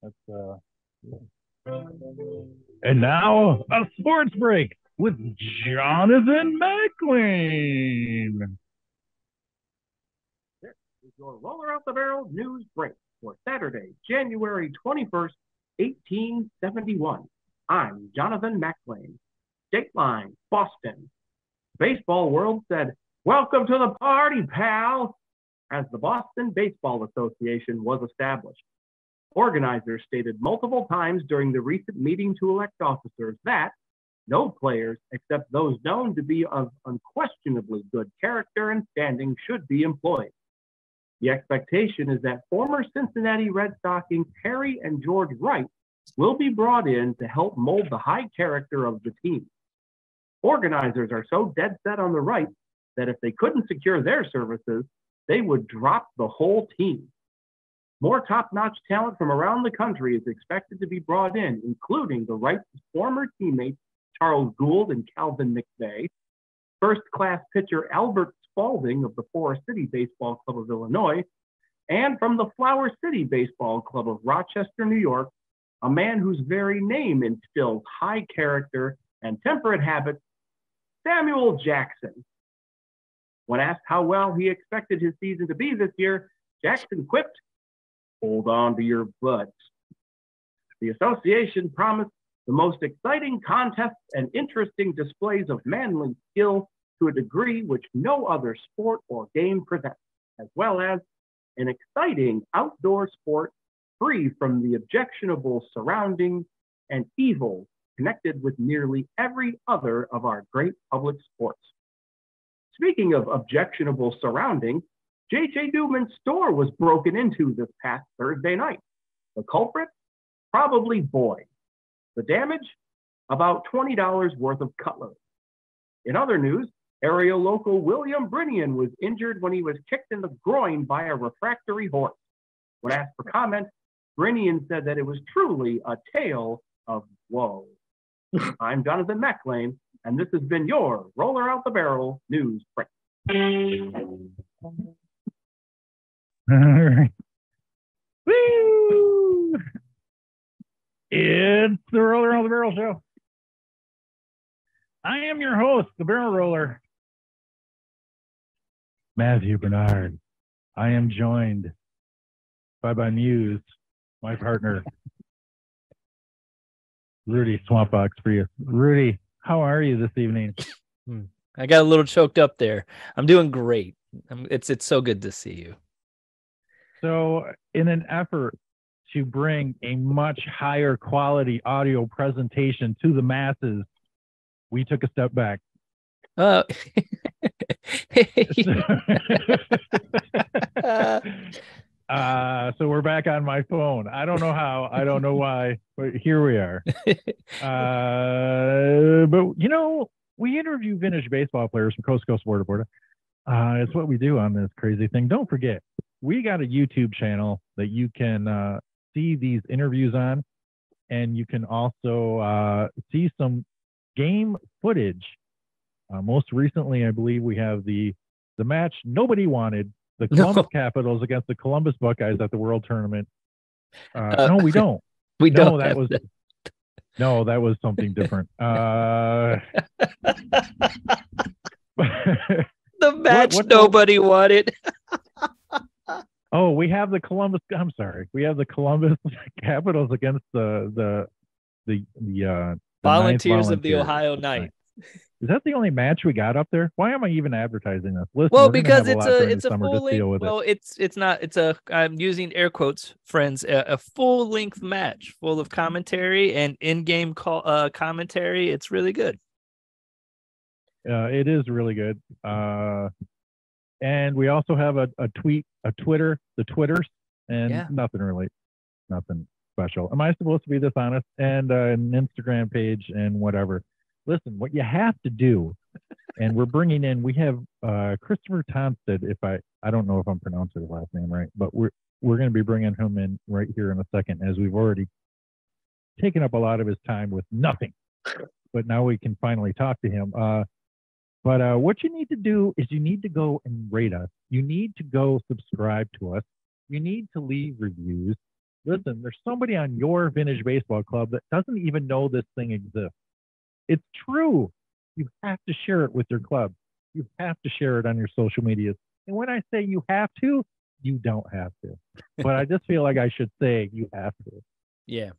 That's And now a sports break with Jonathan McLean. This is your Roller Out the Barrel news break for Saturday, January 21st, 1871. I'm Jonathan McLean. Dateline, Boston. Baseball world said, "Welcome to the party, pal," as the Boston Baseball Association was established. Organizers stated multiple times during the recent meeting to elect officers that no players except those known to be of unquestionably good character and standing should be employed. The expectation is that former Cincinnati Red Stockings Harry and George Wright will be brought in to help mold the high character of the team. Organizers are so dead set on the Wrights that if they couldn't secure their services, they would drop the whole team. More top-notch talent from around the country is expected to be brought in, including the Wrights' former teammates Charles Gould and Calvin McVeigh, first-class pitcher Albert Spalding of the Forest City Baseball Club of Illinois, and from the Flower City Baseball Club of Rochester, New York, a man whose very name instills high character and temperate habits, Samuel Jackson. When asked how well he expected his season to be this year, Jackson quipped, "Hold on to your butts." The association promised the most exciting contests and interesting displays of manly skill to a degree which no other sport or game presents, as well as an exciting outdoor sport free from the objectionable surroundings and evils connected with nearly every other of our great public sports. Speaking of objectionable surroundings, J.J. Newman's store was broken into this past Thursday night. The culprit? Probably boys. The damage? About $20 worth of cutlery. In other news, area local William Brinian was injured when he was kicked in the groin by a refractory horse. When asked for comment, Brinian said that it was truly a tale of woe. I'm Jonathan McLean, and this has been your Roller Out the Barrel news break. All right. Woo! It's the Roller on the Barrel Show. I am your host, the Barrel Roller, Matthew Bernard. I am joined by my muse, my partner, Rudy Swampbox for you. Rudy, how are you this evening? I got a little choked up there. I'm doing great. It's so good to see you. So, in an effort to bring a much higher quality audio presentation to the masses, we took a step back. So we're back on my phone. I don't know how, I don't know why, but here we are. But you know, we interview vintage baseball players from coast to coast, border to border. It's what we do on this crazy thing. Don't forget, we got a YouTube channel that you can see these interviews on, and you can also see some game footage. Most recently, I believe we have the match nobody wanted, the Columbus Capitals against the Columbus Buckeyes at the World Tournament. No, we don't. We no, don't. That was that. No, that was something different. The match nobody wanted. Oh, we have the Columbus. I'm sorry, we have the Columbus Capitals against the Volunteers of the Ohio Knights. Is that the only match we got up there? Why am I even advertising this? Listen, well, because it's a full length. Well, it's not. It's a. I'm using air quotes, friends. A full length match full of commentary and in-game commentary. It's really good. It is really good. And we also have a Twitter, the Twitters, and nothing special. Am I supposed to be this honest? And an Instagram page and whatever. Listen, what you have to do, and we have Christopher Tonstad. If I don't know if I'm pronouncing his last name right, but we're going to be bringing him in right here in a second, as we've already taken up a lot of his time with nothing. But now we can finally talk to him. But what you need to do is you need to go and rate us. You need to go subscribe to us. You need to leave reviews. Listen, there's somebody on your vintage baseball club that doesn't even know this thing exists. It's true. You have to share it with your club. You have to share it on your social medias. And when I say you have to, you don't have to. But I just feel like I should say you have to. Yeah.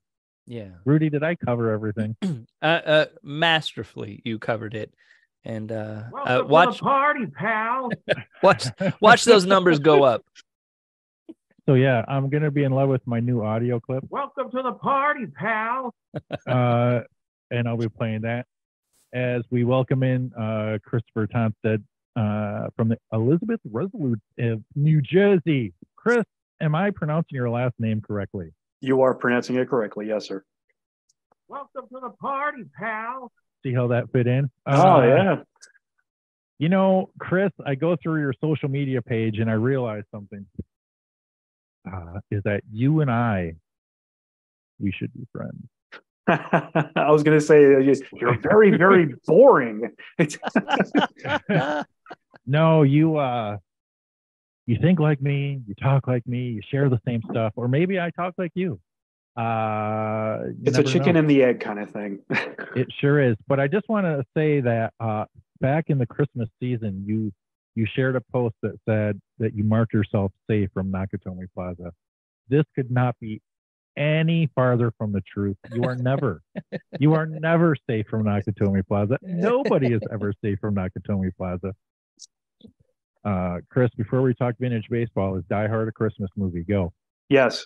Yeah. Rudy, did I cover everything? Masterfully, you covered it. And watch the party, pal. watch those numbers go up. So yeah, I'm gonna be in love with my new audio clip. Welcome to the party, pal. And I'll be playing that as we welcome in Christopher Tonstad from the Elizabeth Resolutes of New Jersey. Chris, am I pronouncing your last name correctly? You are pronouncing it correctly, yes, sir. Welcome to the party, pal. See how that fit in? Oh, yeah. You know, Chris, I go through your social media page and I realize something. Is that you and we should be friends. I was going to say, you're very, very boring. No, you think like me, you talk like me, you share the same stuff, or maybe I talk like you. It's a chicken and the egg kind of thing. It sure is. But I just want to say that back in the Christmas season, you shared a post that said that you marked yourself safe from Nakatomi Plaza. This could not be any farther from the truth. You are never safe from Nakatomi Plaza. Nobody is ever safe from Nakatomi Plaza. Chris, before we talk vintage baseball, is Die Hard a Christmas movie? Go. Yes.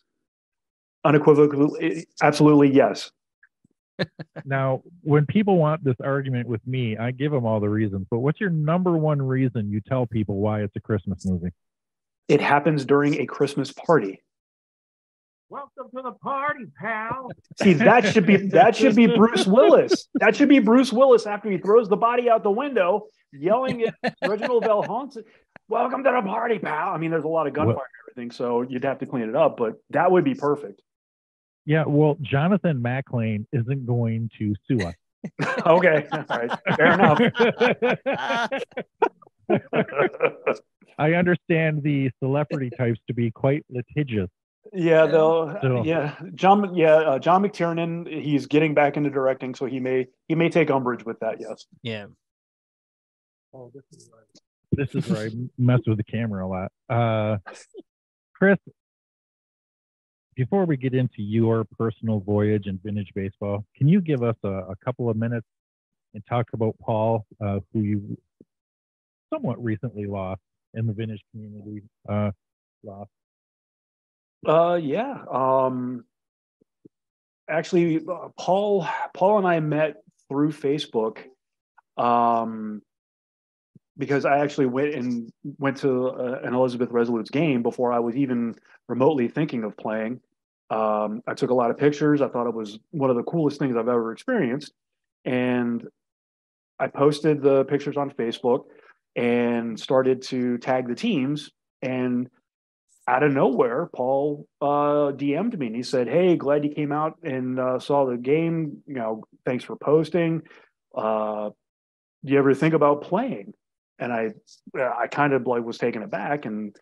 Unequivocally, absolutely yes. Now, when people want this argument with me, I give them all the reasons. But what's your number one reason you tell people why it's a Christmas movie? It happens during a Christmas party. Welcome to the party, pal. See, that should be Bruce Willis. That should be Bruce Willis after he throws the body out the window, yelling at Reginald Valhont. Welcome to the party, pal. I mean, there's a lot of gunfire and everything, so you'd have to clean it up, but that would be perfect. Yeah, well, Jonathan McLean isn't going to sue us. Okay, all right, fair enough. I understand the celebrity types to be quite litigious. Yeah, John McTiernan, he's getting back into directing, so he may take umbrage with that. Yes. Yeah. Oh, this is where I mess with the camera a lot. Chris, before we get into your personal voyage in vintage baseball, can you give us a couple of minutes and talk about Paul, who you somewhat recently lost in the vintage community? Yeah. Actually, Paul and I met through Facebook, because I actually went to an Elizabeth Resolutes game before I was even remotely thinking of playing. I took a lot of pictures. I thought it was one of the coolest things I've ever experienced, and I posted the pictures on Facebook and started to tag the teams. And out of nowhere, Paul DM'd me and he said, "Hey, glad you came out and saw the game. You know, thanks for posting. Do you ever think about playing?" And I kind of was taken aback and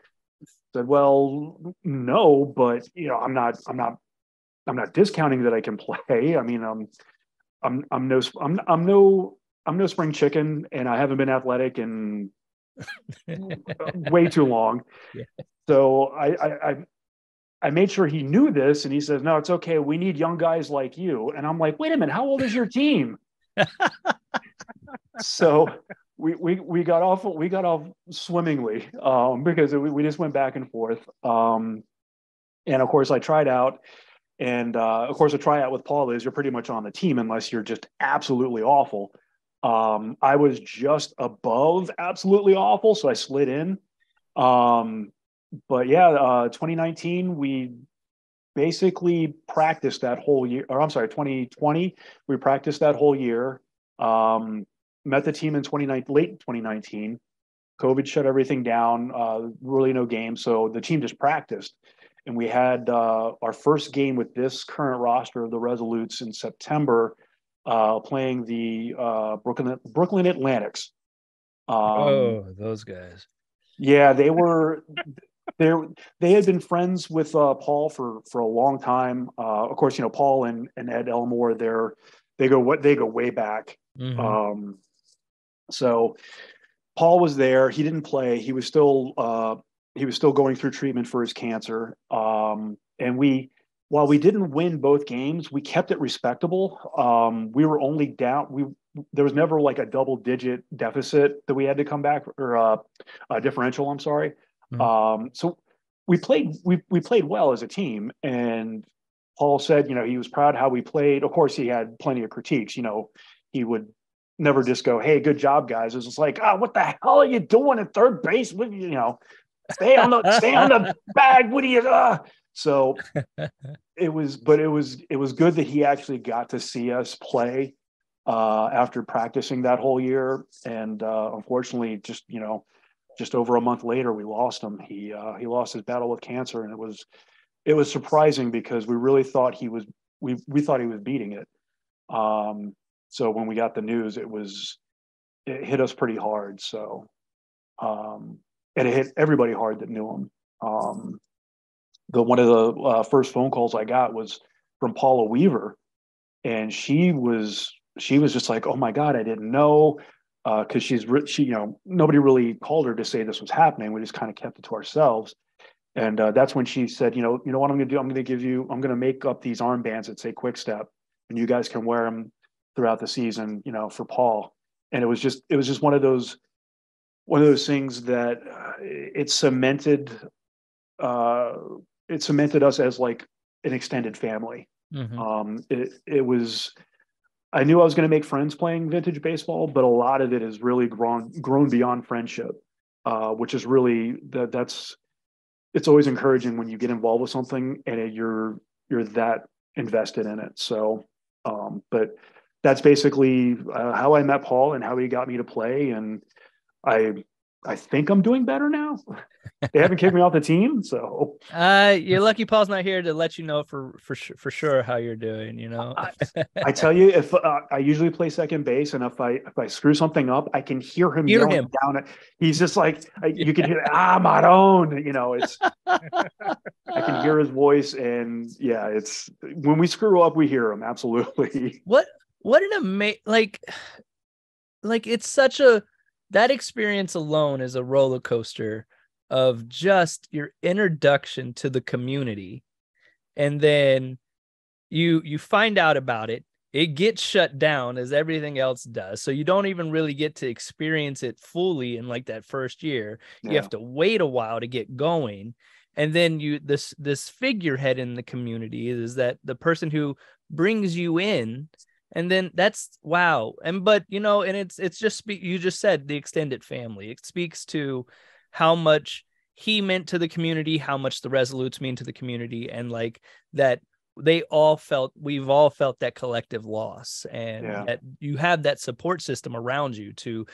said, "Well, no, but you know, I'm not discounting that I can play. I mean, I'm no spring chicken, and I haven't been athletic in way too long." Yeah. So I made sure he knew this, and he says, "No, it's okay. We need young guys like you." And I'm like, "Wait a minute, how old is your team?" So we got off swimmingly, because we just went back and forth. And of course I tried out, and of course a tryout with Paul is you're pretty much on the team unless you're just absolutely awful. I was just above absolutely awful, so I slid in. But yeah, 2019, we basically practiced that whole year, or I'm sorry, 2020, we practiced that whole year. Met the team in late 2019. COVID shut everything down, really no game. So the team just practiced. And we had our first game with this current roster of the Resolutes in September, playing the Brooklyn Atlantics. Oh, those guys. Yeah, they were they had been friends with Paul for a long time. Of course, Paul and Ed Elmore, they go way back. Mm-hmm. So Paul was there. He didn't play. He was still going through treatment for his cancer. And while we didn't win both games, we kept it respectable. We were only down. There was never like a double-digit deficit that we had to come back, or a differential. I'm sorry. Mm-hmm. So we played well as a team, and Paul said, he was proud how we played. Of course, he had plenty of critiques. He would never just go, "Hey, good job, guys." It was just like, "Oh, what the hell are you doing at third base? Stay on the bag. What do you?" So it was good that he actually got to see us play after practicing that whole year. And unfortunately, just over a month later, we lost him. He lost his battle with cancer, and it was surprising because we really thought we thought he was beating it. So when we got the news, it hit us pretty hard. So, and it hit everybody hard that knew him. One of the first phone calls I got was from Paula Weaver, and she was just like, "Oh my God, I didn't know," because she nobody really called her to say this was happening. We just kind of kept it to ourselves. And that's when she said, you know what I'm going to do? I'm going to make up these armbands that say Quick Step, and you guys can wear them throughout the season, for Paul. And it was just one of those things that it cemented us as like an extended family. Mm-hmm. It was, I knew I was going to make friends playing vintage baseball, but a lot of it has really grown beyond friendship, which is really it's always encouraging when you get involved with something and you're that invested in it. So, but that's basically how I met Paul and how he got me to play. And I think I'm doing better now. They haven't kicked me off the team, so you're lucky Paul's not here to let you know for sure how you're doing. I tell you, if I usually play second base, and if I screw something up, I can hear him yelling down it. He's just like, you can hear Maron. It's I can hear his voice, and yeah, it's when we screw up, we hear him. Absolutely. What an amazing like it's such that experience alone is a roller coaster of just your introduction to the community. And then you find out about it. It gets shut down as everything else does. So you don't even really get to experience it fully in like that first year. Yeah. You have to wait a while to get going. And then this figurehead in the community is that the person who brings you in. And then that's wow. But and it's just you just said the extended family. It speaks to how much he meant to the community, how much the Resolutes mean to the community, and like that we've all felt that collective loss, and that you have that support system around you to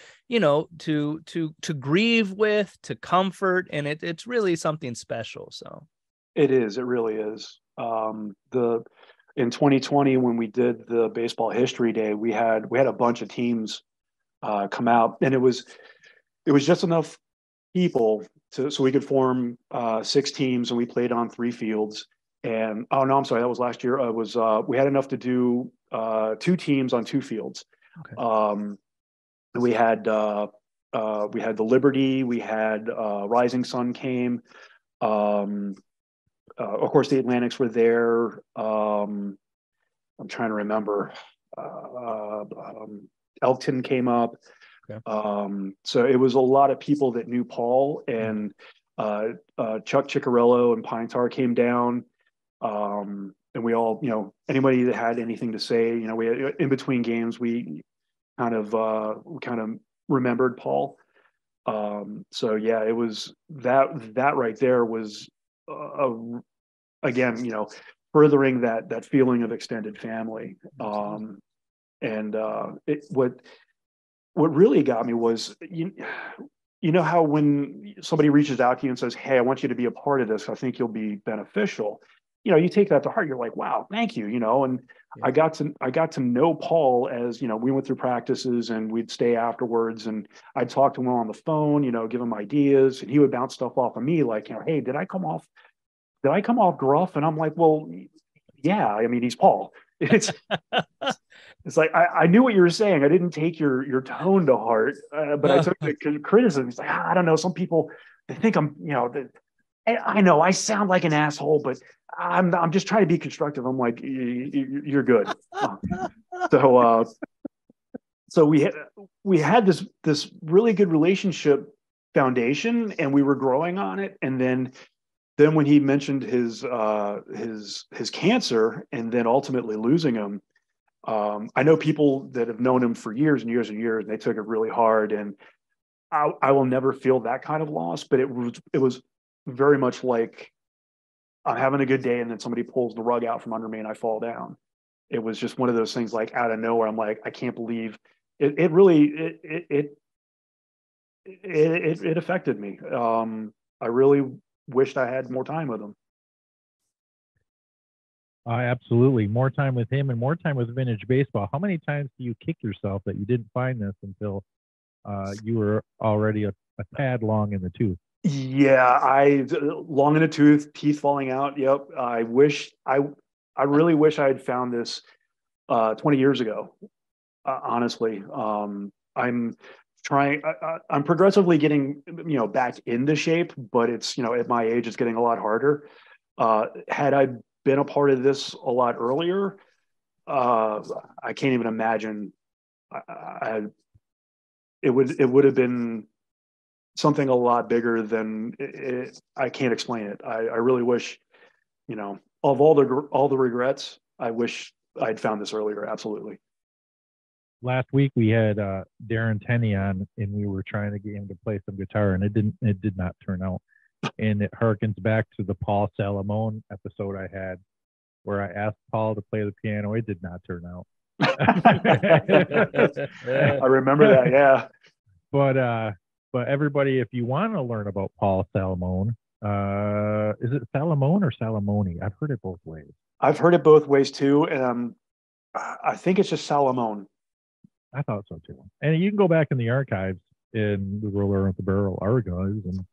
grieve with, to comfort, and it's really something special. So it really is. In 2020, when we did the Baseball History Day, we had a bunch of teams come out, and it was just enough people so we could form 6 teams, and we played on 3 fields. And oh no, I'm sorry, that was last year. We had enough to do 2 teams on 2 fields. Okay. We had the Liberty, we had Rising Sun came. Of course, the Atlantics were there. I'm trying to remember. Elkton came up. Okay. So it was a lot of people that knew Paul, and Chuck Ciccarello and Pine Tar came down. And we all, anybody that had anything to say, we had, in between games, we kind of remembered Paul. So yeah, it was that right there was again, furthering that feeling of extended family. And what really got me was, how when somebody reaches out to you and says, "Hey, I want you to be a part of this, I think you'll be beneficial." you take that to heart. You're like, wow, thank you, and Yeah. I got to know Paul as, we went through practices and we'd stay afterwards, and I'd talk to him on the phone, give him ideas, and he would bounce stuff off of me like, hey, did I come off gruff? And I'm like, well, yeah, I mean, he's Paul. It's like, I knew what you were saying. I didn't take your tone to heart, but I took the criticism. It's like, I don't know. Some people, they think I'm, I know I sound like an asshole, but I'm just trying to be constructive. I'm like, you're good. So we had this really good relationship foundation, and we were growing on it. And then when he mentioned his cancer, and then ultimately losing him, I know people that have known him for years and years and years, and they took it really hard. And I will never feel that kind of loss, but it was very much like I'm having a good day, and then somebody pulls the rug out from under me and I fall down. It was just one of those things, like out of nowhere. I'm like, I can't believe it. It really affected me. I really wished I had more time with him. Absolutely. More time with him and more time with vintage baseball. How many times do you kick yourself that you didn't find this until you were already a tad long in the tooth? Yeah, long in the tooth, teeth falling out. Yep. I really wish I had found this 20 years ago. Honestly, I'm trying. I'm progressively getting back into shape, but it's at my age, it's getting a lot harder. Had I been a part of this a lot earlier, I can't even imagine. It would have been something a lot bigger than it. I can't explain it. I really wish, of all the regrets, I wish I'd found this earlier. Absolutely. Last week we had Darren Tenney on, and we were trying to get him to play some guitar, and it did not turn out. And it harkens back to the Paul Salomone episode I had, where I asked Paul to play the piano. It did not turn out. I remember that. Yeah. But everybody, if you want to learn about Paul Salomone, is it Salomone or Salomone? I've heard it both ways. I've heard it both ways too, and I think it's just Salomone. I thought so too. And you can go back in the archives in the Roller with the Barrel archives and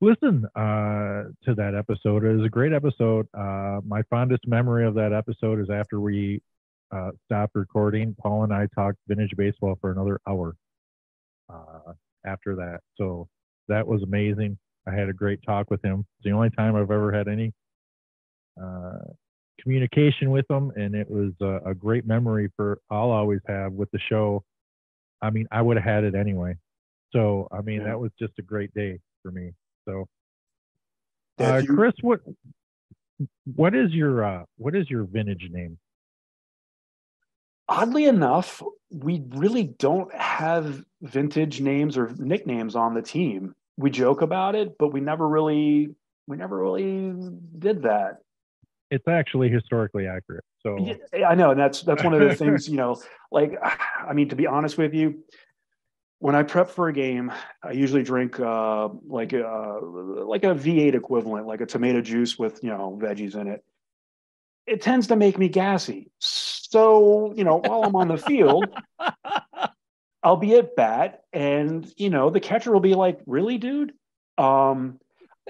listen to that episode. It was a great episode. My fondest memory of that episode is after we stopped recording, Paul and I talked vintage baseball for another hour after that. So that was amazing. I had a great talk with him. It's the only time I've ever had any communication with him, and it was a great memory for I'll always have with the show. I mean, I would have had it anyway. So, I mean, that was just a great day for me. So, Chris, what is your vintage name? Oddly enough, we really don't have vintage names or nicknames on the team. We joke about it, but we never really did that. It's actually historically accurate. So yeah, I know, and that's one of the things, like, I mean, to be honest with you, when I prep for a game, I usually drink like a V8 equivalent, like a tomato juice with veggies in it. It tends to make me gassy. So, while I'm on the field, I'll be at bat, and the catcher will be like, "Really, dude?"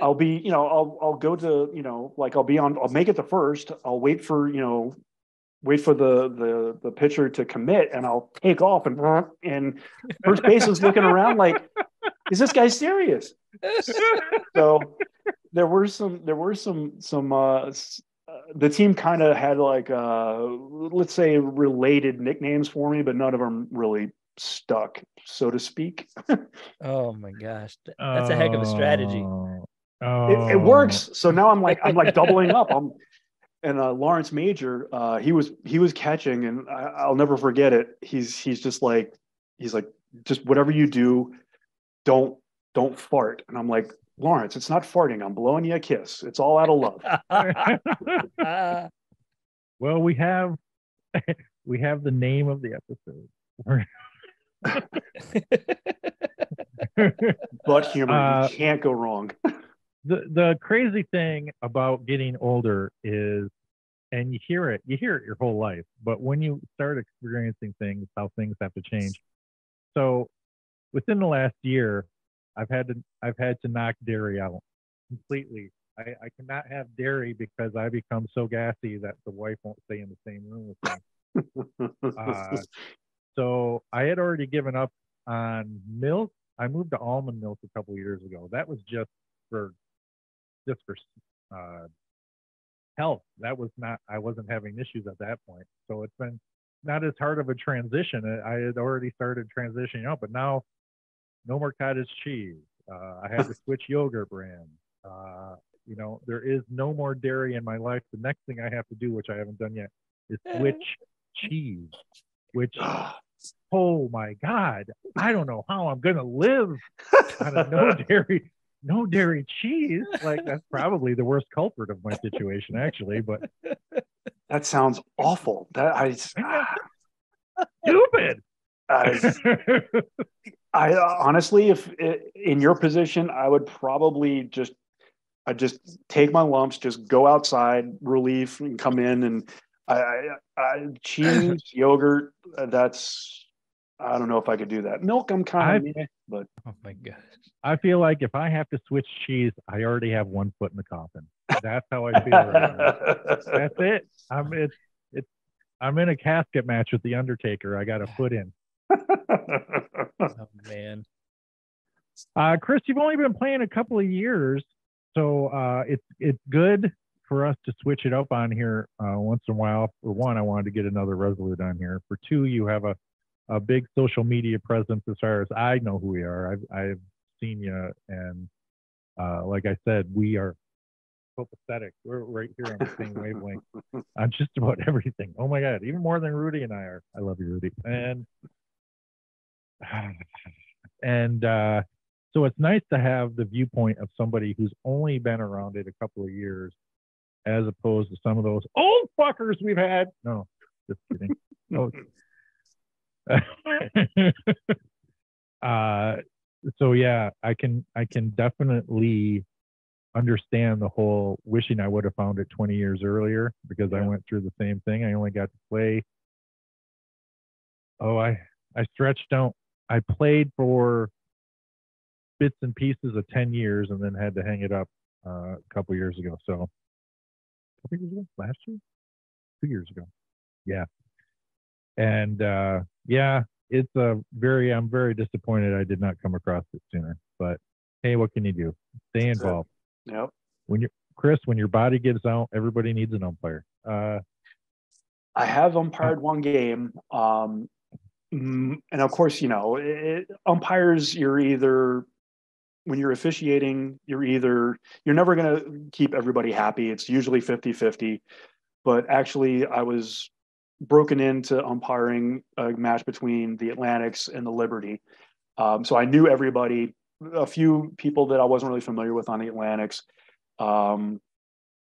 I'll be, I'll go to, like I'll make it to first. I'll wait for the pitcher to commit, and I'll take off, and first base is looking around like, is this guy serious? So there were some the team kind of had like let's say related nicknames for me, but none of them really stuck, so to speak. Oh my gosh, that's a heck of a strategy. It works. So now I'm like doubling up. And Lawrence Major, he was catching, and I'll never forget it. He's just like just whatever you do, don't fart. And I'm like, Lawrence, it's not farting. I'm blowing you a kiss. It's all out of love. Well, we have the name of the episode. Butt humor, you can't go wrong. The crazy thing about getting older is, and you hear it your whole life, but when you start experiencing things, how things have to change. So within the last year, I've had to knock dairy out completely. I cannot have dairy because I become so gassy that the wife won't stay in the same room with me. So I had already given up on milk. I moved to almond milk a couple of years ago. That was just for health. That was not, I wasn't having issues at that point. So it's been not as hard of a transition. I had already started transitioning out, but now no more cottage cheese. I had to switch yogurt brands. There is no more dairy in my life. The next thing I have to do, which I haven't done yet, is switch cheese, which, oh my God, I don't know how I'm going to live on a no dairy cheese. Like, that's probably the worst culprit of my situation, actually, but that sounds awful. Stupid. I honestly, if in your position, I would probably I just take my lumps, just go outside, relief, and come in. And cheese, yogurt, I don't know if I could do that. Milk, I'm kind of, but oh my God, I feel like if I have to switch cheese, I already have one foot in the coffin. That's how I feel right now. That's it. I'm in a casket match with the Undertaker. I got a foot in. Oh man. Chris, you've only been playing a couple of years, so it's good for us to switch it up on here once in a while. For one, I wanted to get another Resolute on here. For two, you have a big social media presence as far as I know who we are. I've seen you, and like I said, we are so pathetic. We're right here on the same wavelength on just about everything. Oh my God, even more than Rudy and I are. I love you, Rudy. And so it's nice to have the viewpoint of somebody who's only been around it a couple of years, as opposed to some of those old fuckers we've had. No, just kidding. So yeah, I can definitely understand the whole wishing I would have found it 20 years earlier, because I went through the same thing. I only got to play. I stretched out. I played for bits and pieces of 10 years and then had to hang it up a couple years ago. So a couple years ago? Last year? 2 years ago. Yeah. And I'm very disappointed I did not come across it sooner. But hey, what can you do? Stay involved. Yep. When your body gives out, everybody needs an umpire. I have umpired one game. And of course, umpires, when you're officiating, you're never going to keep everybody happy. It's usually 50-50. But actually, I was broken into umpiring a match between the Atlantics and the Liberty. So I knew everybody, a few people that I wasn't really familiar with on the Atlantics, and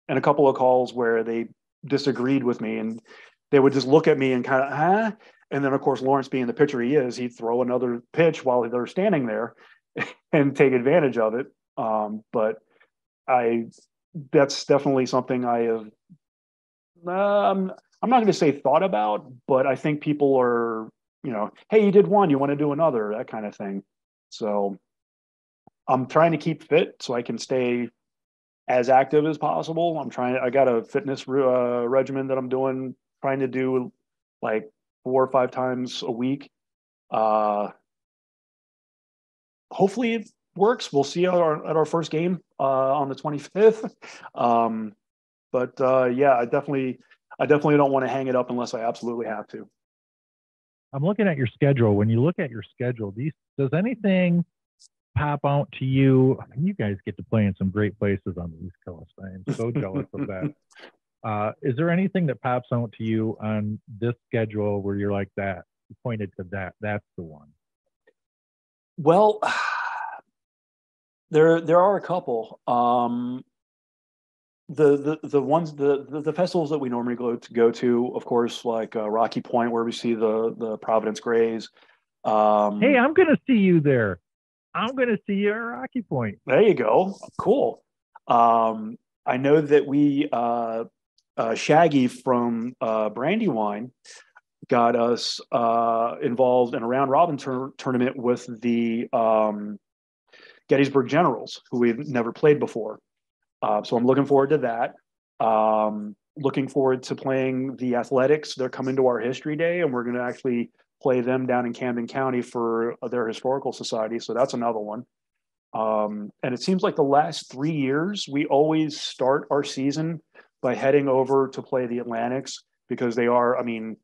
a couple of calls where they disagreed with me, and they would just look at me and kind of, huh? And then, of course, Lawrence, being the pitcher he is, he'd throw another pitch while they're standing there and take advantage of it. But that's definitely something I have, I'm not going to say thought about, but I think people are, hey, you did one, you want to do another, that kind of thing. So I'm trying to keep fit so I can stay as active as possible. I got a fitness regimen that I'm trying to do like 4 or 5 times a week. Hopefully it works. We'll see at our first game on the 25th. I definitely don't want to hang it up unless I absolutely have to. I'm looking at your schedule. When you look at your schedule, does anything pop out to you? I mean, you guys get to play in some great places on the East Coast. I am so jealous of that. Is there anything that pops out to you on this schedule where you're like that? You pointed to that. That's the one. Well, there are a couple. The festivals that we normally go to, of course, like Rocky Point, where we see the Providence Grays. Hey, I'm going to see you there. I'm going to see you at Rocky Point. There you go. Cool. I know that we Shaggy from Brandywine got us involved in a round robin tournament with the Gettysburg Generals, who we've never played before. So I'm looking forward to that. Looking forward to playing the Athletics. They're coming to our History Day, and we're going to actually play them down in Camden County for their historical society. So that's another one. And it seems like the last 3 years, we always start our season by heading over to play the Atlantics, because they are, I mean,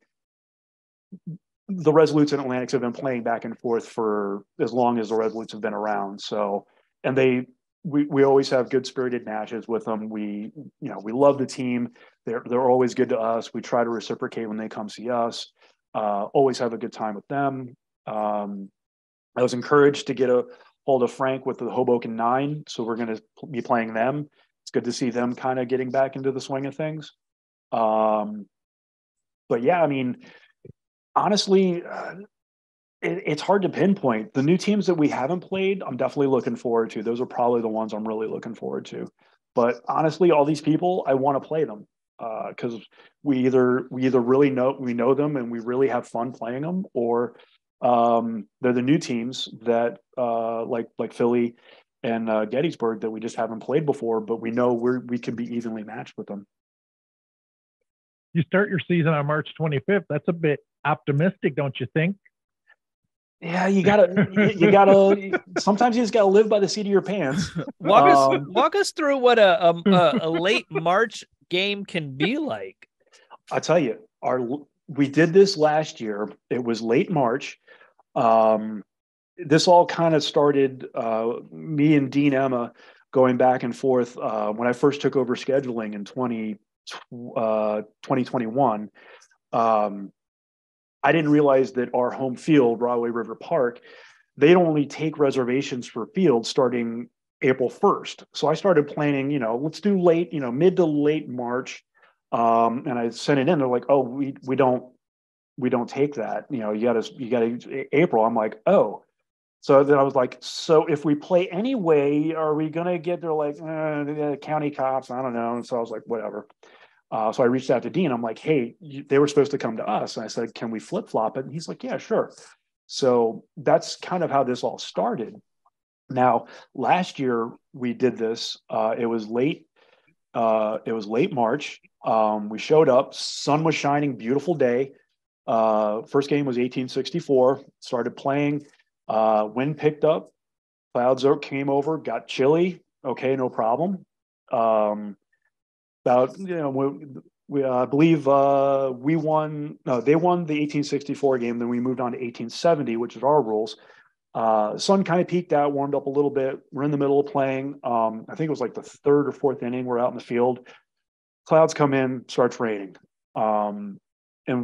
the Resolutes and Atlantics have been playing back and forth for as long as the Resolutes have been around. So, and we always have good spirited matches with them. We love the team. They're always good to us. We try to reciprocate when they come see us. Always have a good time with them. I was encouraged to get a hold of Frank with the Hoboken 9, so we're going to be playing them. It's good to see them kind of getting back into the swing of things. But yeah, I mean, honestly, it's hard to pinpoint. The new teams that we haven't played, I'm definitely looking forward to. Those are probably the ones I'm really looking forward to. But honestly, all these people, I want to play them because we either really know them and we really have fun playing them, or they're the new teams that like Philly and Gettysburg that we just haven't played before, but we know we could be evenly matched with them. You start your season on March 25th. That's a bit optimistic, don't you think? Yeah, you gotta. Sometimes you just gotta live by the seat of your pants. Walk us through what a late March game can be like. I'll tell you, we did this last year. It was late March. This all kind of started me and Dean Emma going back and forth when I first took over scheduling in 2021. I didn't realize that our home field, Broadway River Park, they'd only take reservations for fields starting April 1st. So I started planning, let's do late, mid to late March. And I sent it in. They're like, oh, we don't take that. You gotta April. I'm like, oh. So then I was like, so if we play anyway, are we gonna get? They're like, the county cops. I don't know. And so I was like, whatever. So I reached out to Dean. I'm like, hey, they were supposed to come to us. And I said, can we flip flop it? And he's like, yeah, sure. So that's kind of how this all started. Now, last year we did this. It was late March. We showed up. Sun was shining. Beautiful day. First game was 1864. Started playing. Wind picked up. Clouds came over. Got chilly. Okay, no problem. We I believe we won. No, they won the 1864 game. Then we moved on to 1870, which is our rules. Sun kind of peaked out, warmed up a little bit. We're in the middle of playing. I think it was like the third or fourth inning. We're out in the field. Clouds come in, starts raining. And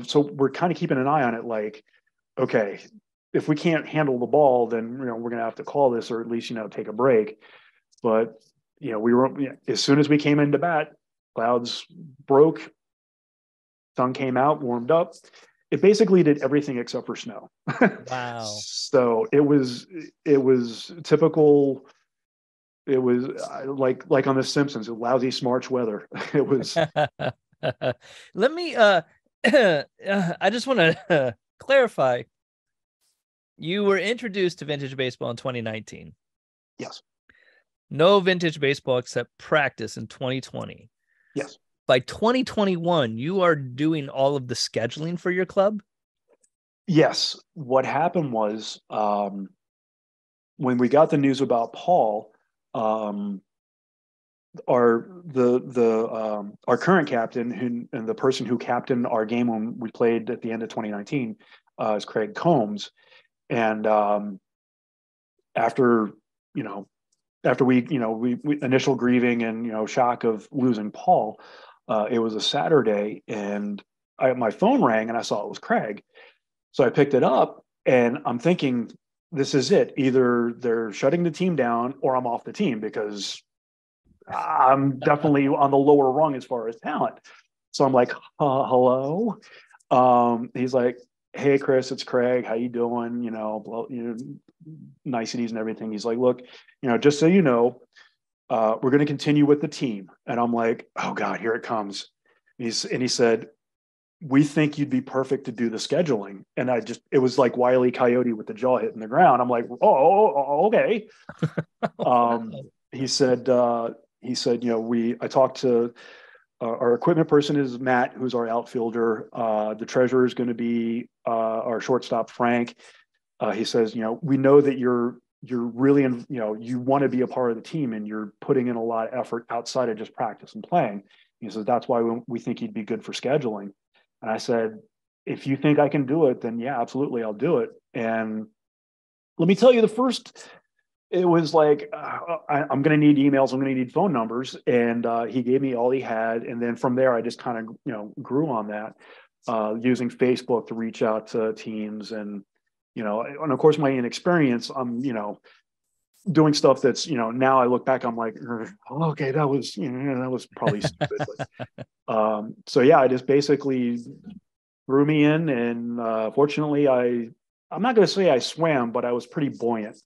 so we're kind of keeping an eye on it. Like, okay, if we can't handle the ball, then we're going to have to call this, or at least take a break. But we were as soon as we came into bat, clouds broke, sun came out, warmed up. It basically did everything except for snow. Wow. So it was typical. It was like on The Simpsons, lousy March weather. It was. Let me. I just want to clarify. You were introduced to vintage baseball in 2019. Yes. No vintage baseball except practice in 2020. Yes. By 2021, you are doing all of the scheduling for your club? Yes. What happened was when we got the news about Paul, our current captain and the person who captained our game when we played at the end of 2019 is Craig Combs. And after we initial grieving and shock of losing Paul, it was a Saturday, and my phone rang and I saw it was Craig. So I picked it up and I'm thinking, this is it. Either they're shutting the team down or I'm off the team, because I'm definitely on the lower rung as far as talent. So I'm like, hello. He's like, hey, Chris, it's Craig. How you doing? Niceties and everything. He's like, look, just so you know, we're going to continue with the team. And I'm like, oh God, here it comes. And he said, we think you'd be perfect to do the scheduling. And it was like Wile E. Coyote with the jaw hitting the ground. I'm like, okay. He said, I talked to our equipment person is Matt, who's our outfielder. The treasurer is going to be our shortstop, Frank. He says, we know that you're really, you want to be a part of the team and you're putting in a lot of effort outside of just practice and playing. He says, that's why we think you'd be good for scheduling. And I said, if you think I can do it, then yeah, absolutely, I'll do it. And let me tell you, it was like, I'm going to need emails, I'm going to need phone numbers. And he gave me all he had. And then from there, I just kind of, grew on that, using Facebook to reach out to teams. And of course, my inexperience, I'm, doing stuff that's, now I look back, I'm like, okay, that was probably stupid. But, so yeah, I just basically threw me in. And fortunately, I'm not going to say I swam, but I was pretty buoyant.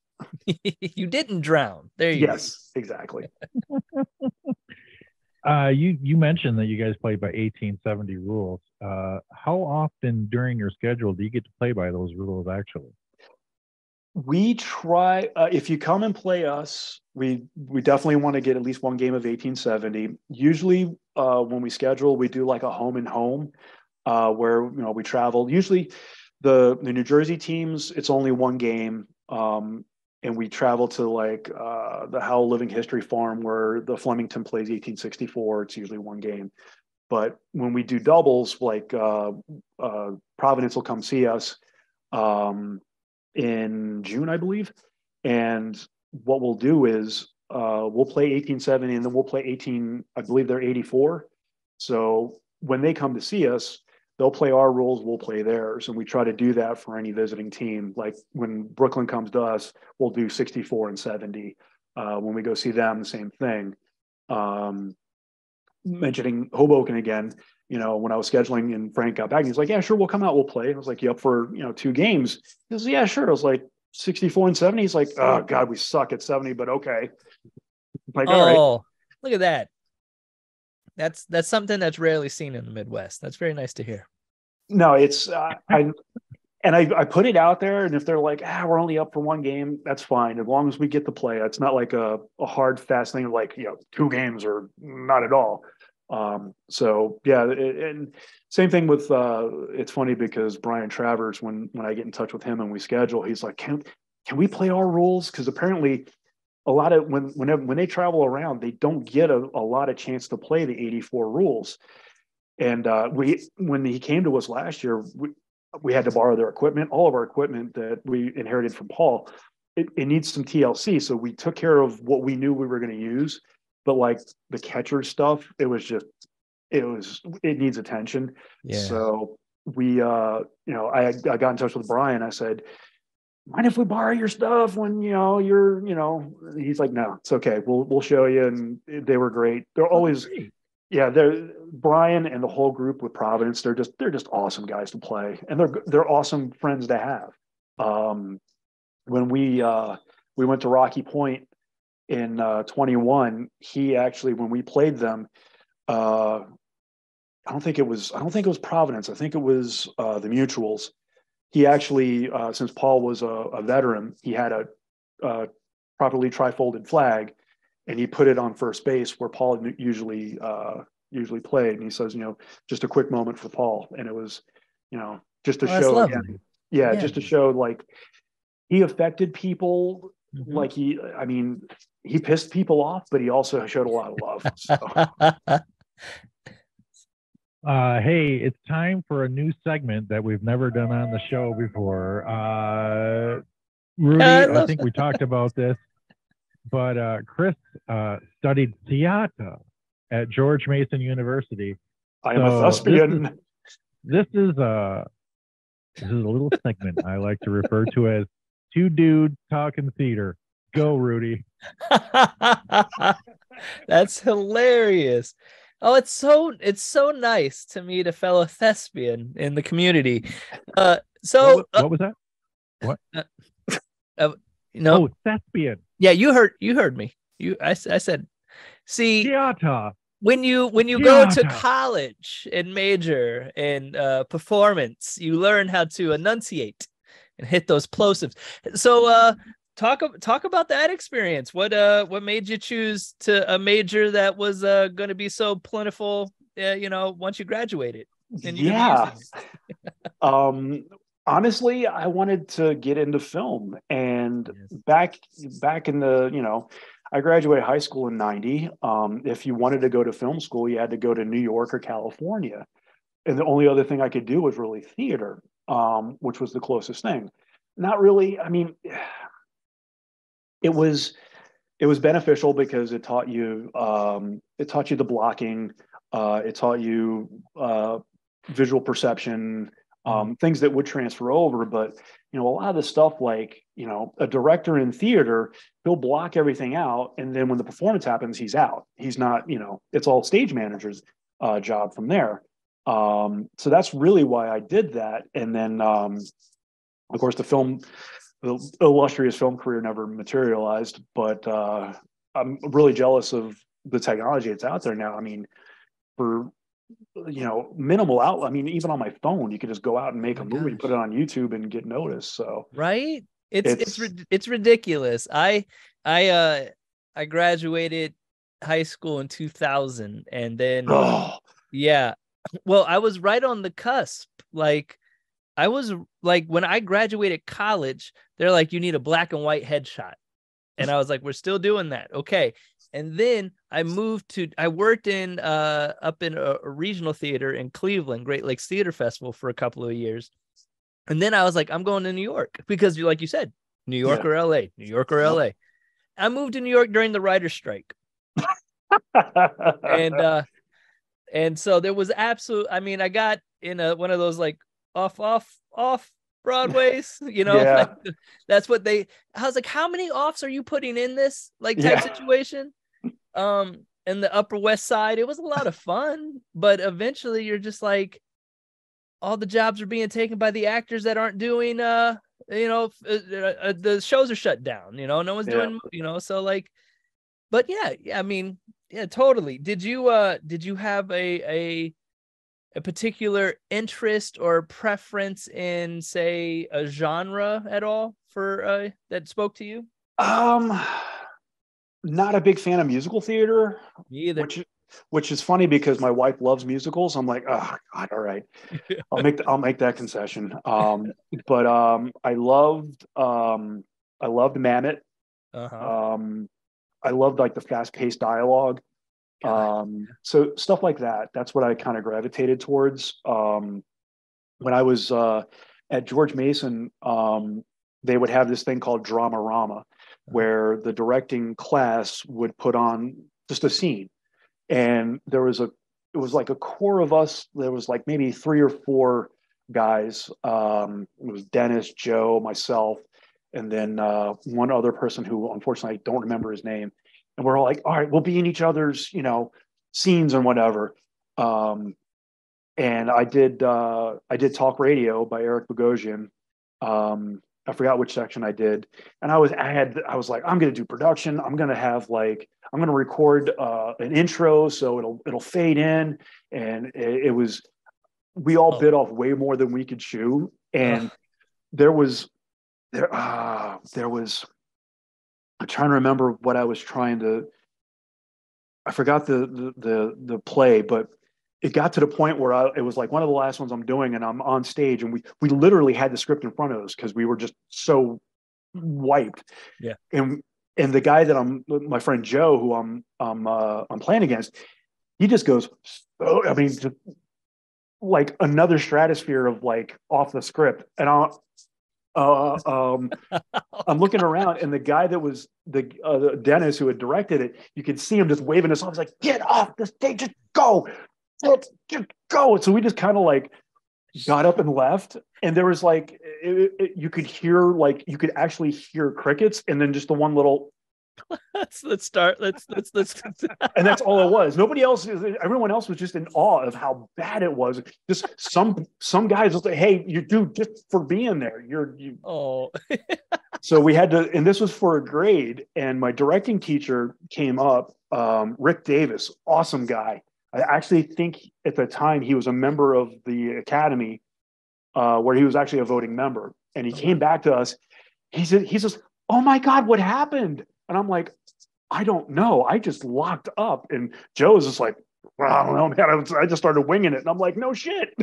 You didn't drown. There you go. Yes, exactly. You mentioned that you guys played by 1870 rules. How often during your schedule do you get to play by those rules actually? We try, if you come and play us, we definitely want to get at least one game of 1870. Usually when we schedule, we do like a home and home where, we travel. Usually the New Jersey teams, it's only one game. And we travel to like the Howell Living History Farm where the Flemington plays 1864. It's usually one game. But when we do doubles, like Providence will come see us in June, I believe. And what we'll do is we'll play 1870 and then we'll play 18, I believe they're 84. So when they come to see us, they'll play our rules, we'll play theirs. And we try to do that for any visiting team. Like when Brooklyn comes to us, we'll do 64 and 70. When we go see them, the same thing. Mentioning Hoboken again, when I was scheduling and Frank got back, he's like, yeah, sure, we'll come out, we'll play. I was like, you up for, 2 games? He goes, yeah, sure. I was like, 64 and 70. He's like, oh God, we suck at 70, but okay. I'm like, all right. Look at that. That's something that's rarely seen in the Midwest. That's very nice to hear. No, it's I put it out there, and if they're like, we're only up for one game, that's fine as long as we get to play. It's not like a hard fast thing of like 2 games or not at all. So yeah, and same thing with it's funny because Brian Travers, when I get in touch with him and we schedule, he's like, can we play our rules? Because apparently a lot of when they travel around, they don't get a lot of chance to play the 84 rules. And when he came to us last year, we had to borrow their equipment. All of our equipment that we inherited from Paul, it needs some TLC. So we took care of what we knew we were going to use, but like the catcher stuff, it needs attention. Yeah. So we, I got in touch with Brian. I said, mind if we borrow your stuff when, he's like, no, it's okay. We'll show you. And they were great. They're always, they're Brian and the whole group with Providence. They're just awesome guys to play. And they're awesome friends to have. When we went to Rocky Point in 21, he actually, when we played them, I don't think it was Providence. I think it was the Mutuals. He actually, since Paul was a veteran, he had a properly tri-folded flag, and he put it on first base where Paul usually played. And he says, just a quick moment for Paul, and it was, just to show, again, just to show like he affected people. Mm-hmm. Like he pissed people off, but he also showed a lot of love. So. Hey, it's time for a new segment that we've never done on the show before. Rudy, I think we talked about this, but Chris studied theater at George Mason University. I am a thespian. This is a little segment I like to refer to as 2 dudes talking theater. Go, Rudy. That's hilarious. Oh, it's so nice to meet a fellow thespian in the community. What was that? What? No. Thespian. Yeah, you heard me. I said See, theater. When you go to college and major in performance, you learn how to enunciate and hit those plosives. So talk about that experience. What made you choose to a major that was going to be so plentiful, once you graduated? And yeah. Honestly, I wanted to get into film, and back in the, I graduated high school in 90. If you wanted to go to film school, you had to go to New York or California. And the only other thing I could do was really theater, which was the closest thing. Not really. I mean, it was beneficial because it taught you the blocking, it taught you visual perception, things that would transfer over. But a lot of the stuff, like a director in theater, he'll block everything out, and then when the performance happens, he's out. He's not. It's all stage manager's job from there. So that's really why I did that. And then, of course, the illustrious film career never materialized. But I'm really jealous of the technology that's out there now. I mean, for minimal outlet. I mean, even on my phone, you could just go out and make a movie, put it on YouTube, and get noticed. So right, it's ridiculous. I graduated high school in 2000, and then yeah, well, I was right on the cusp. Like, I was like, when I graduated college, they're like, you need a black and white headshot, and I was like, we're still doing that, okay. And then I worked in up in a regional theater in Cleveland, Great Lakes Theater Festival, for a couple of years. And then I was like, I'm going to New York, because like you said, New York or LA, New York or LA. I moved to New York during the writer's strike. And so there was I mean, I got in one of those like off Broadways, like, that's what I was like, how many offs are you putting in this type situation? In the Upper West Side. It was a lot of fun, but eventually you're just like, all the jobs are being taken by the actors that aren't doing the shows are shut down, no one's doing, so like, but yeah, I mean, yeah, totally. Did you have a particular interest or preference in, say, a genre at all for that spoke to you? Not a big fan of musical theater. Me either. Which is funny, because my wife loves musicals. I'm like, oh God, all right, I'll make that concession. But I loved Mammoth. I loved like the fast-paced dialogue. So stuff like that. That's what I kind of gravitated towards. When I was at George Mason, they would have this thing called Dramarama, where the directing class would put on just a scene, and it was like a core of us. There was like maybe 3 or 4 guys. It was Dennis, Joe, myself, and then one other person who unfortunately I don't remember his name. And we're all like, all right, we'll be in each other's, scenes and whatever. And I did Talk Radio by Eric Bogosian. I forgot which section I did. And I was like, I'm going to do production. I'm going to record an intro, so it'll fade in. And we all bit off way more than we could chew. And there was, I'm trying to remember what I was I forgot the play, but it got to the point where it was like one of the last ones I'm doing, and I'm on stage, and we literally had the script in front of us because we were just so wiped. Yeah. And the guy that my friend Joe, who I'm playing against, he just goes, I mean, like another stratosphere of like off the script. And I'm looking around, and the guy that was the Dennis, who had directed it, you could see him just waving us off. He's like, "Get off the stage, just go, just go." So we just kind of like got up and left, and there was like you could actually hear crickets, and then just the one little let's start. Let's. And that's all it was. Nobody else, everyone else was just in awe of how bad it was. Just some guys will say, "Hey, you do just for being there." Oh. So we had to, and this was for a grade. And my directing teacher came up, Rick Davis, awesome guy. I actually think at the time he was a member of the academy, where he was actually a voting member. And he came back to us. He says, "Oh my God, what happened?" And I'm like, "I don't know. I just locked up." And Joe was just like, "Well, I don't know, man. I just started winging it." And I'm like, "No shit."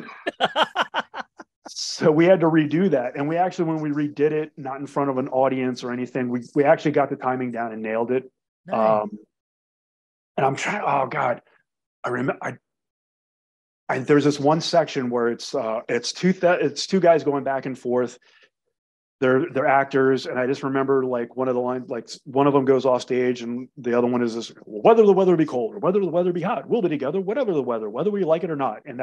So we had to redo that. And we actually, when we redid it, not in front of an audience or anything, we actually got the timing down and nailed it. Nice. And I'm trying, oh God, I remember, there's this one section where it's two guys going back and forth. They're actors, and I just remember like one of the lines, like one of them goes off stage, and the other one is this: "Whether the weather be cold or whether the weather be hot, we'll be together, whatever the weather, whether we like it or not." And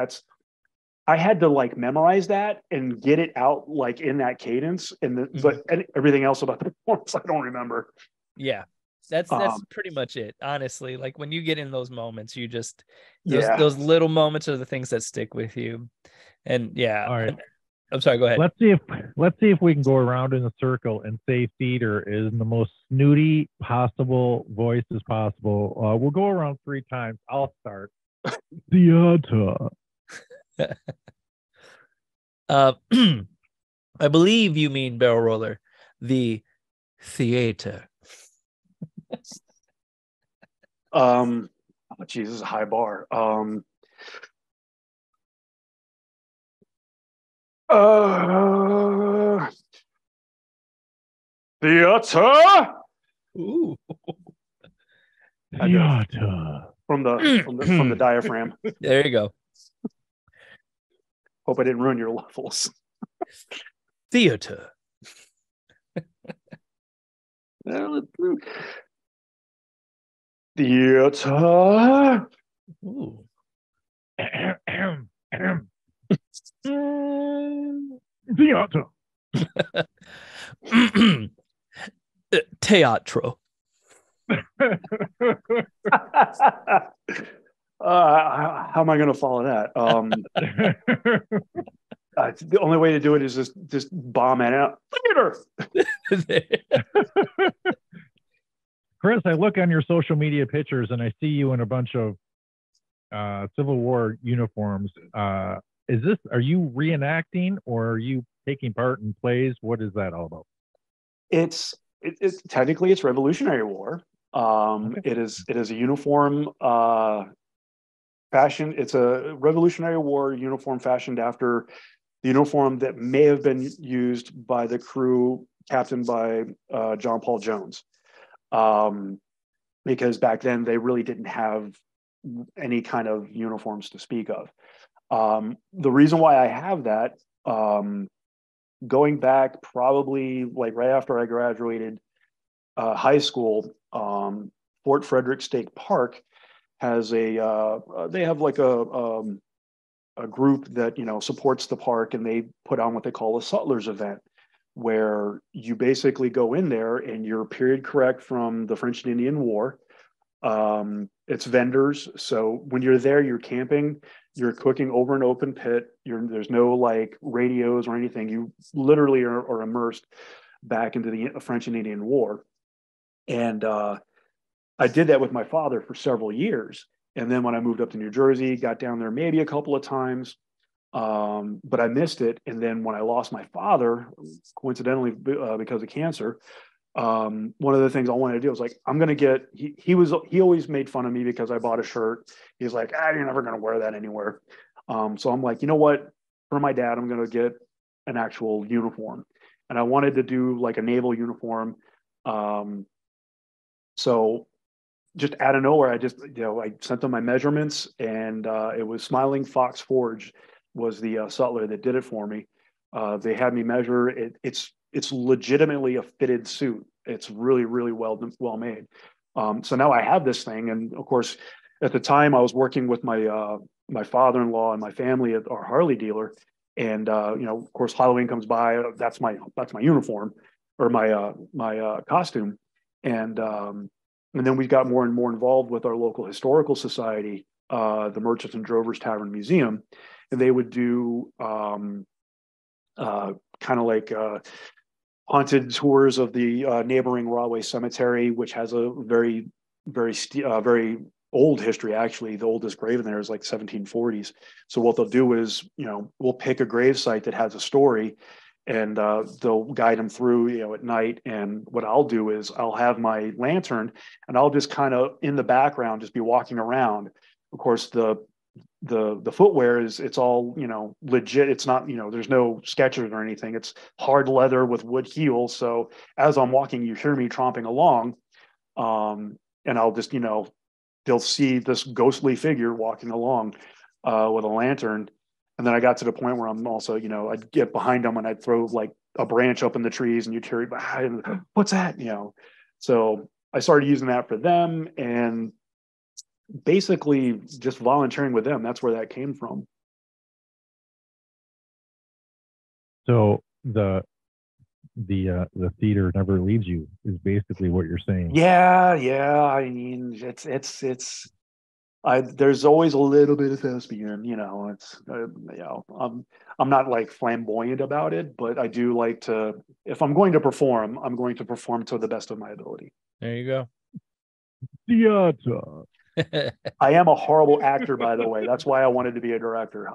I had to like memorize that and get it out like in that cadence, but everything else about the performance I don't remember. Yeah, that's pretty much it. Honestly, like when you get in those moments, you just those little moments are the things that stick with you. And yeah, all right. I'm sorry, go ahead. Let's see if we can go around in a circle and say theater is in the most snooty possible voice as possible. We'll go around 3 times. I'll start. Theater. I believe you mean barrel roller. The theater. Oh, geez, this is a high bar. Theater. Ooh. Theater. From the diaphragm. There you go. Hope I didn't ruin your levels. Theater. Theater. Ooh. Theater. Teatro. How am I going to follow that? The only way to do it is just bomb it out. Theater. Chris, I look on your social media pictures and I see you in a bunch of Civil War uniforms. Are you reenacting or are you taking part in plays? What is that all about? It's technically it's Revolutionary War. Okay. It is a uniform fashion. It's a Revolutionary War uniform fashioned after the uniform that may have been used by the crew captained by John Paul Jones. Because back then they really didn't have any kind of uniforms to speak of. The reason why I have that, going back probably like right after I graduated high school, Fort Frederick State Park has they have like a group that supports the park, and they put on what they call a Sutlers event, where you basically go in there and you're period correct from the French and Indian War. It's vendors, so when you're there, you're camping, you're cooking over an open pit. There's no like radios or anything. You literally are immersed back into the French and Indian War. And I did that with my father for several years. And then when I moved up to New Jersey, got down there maybe a couple of times, but I missed it. And then when I lost my father, coincidentally because of cancer, one of the things I wanted to do was like, I'm going to get, he always made fun of me because I bought a shirt. He's like, you're never going to wear that anywhere. So I'm like, you know what, for my dad, I'm going to get an actual uniform. And I wanted to do like a naval uniform. So just out of nowhere, I sent them my measurements, and it was Smiling Fox Forge was the sutler that did it for me. They had me measure it. It's legitimately a fitted suit. It's really, really well made. So now I have this thing. And of course, at the time I was working with my father-in-law and my family at our Harley dealer. And, of course, Halloween comes by, that's my uniform or my costume. And then we got more and more involved with our local historical society, the Merchants and Drovers Tavern Museum, and they would do kind of like haunted tours of the neighboring Rahway Cemetery, which has a very old history. Actually, the oldest grave in there is like 1740s. So what they'll do is, we'll pick a grave site that has a story, and they'll guide them through, at night. And what I'll do is I'll have my lantern, and I'll just kind of in the background just be walking around. Of course, the footwear it's all, legit. It's not, there's no sketchers or anything. It's hard leather with wood heels. So as I'm walking, you hear me tromping along, and I'll just, they'll see this ghostly figure walking along with a lantern. And then I got to the point where I'm also, I'd get behind them and I'd throw like a branch up in the trees, and you'd hear, what's that? So I started using that for them, and basically just volunteering with them. That's where that came from. So the theater never leaves you is basically what you're saying. Yeah. I mean, there's always a little bit of thespian, I'm not like flamboyant about it, but I do like to, if I'm going to perform, I'm going to perform to the best of my ability. There you go. Theater. I am a horrible actor, by the way. That's why I wanted to be a director.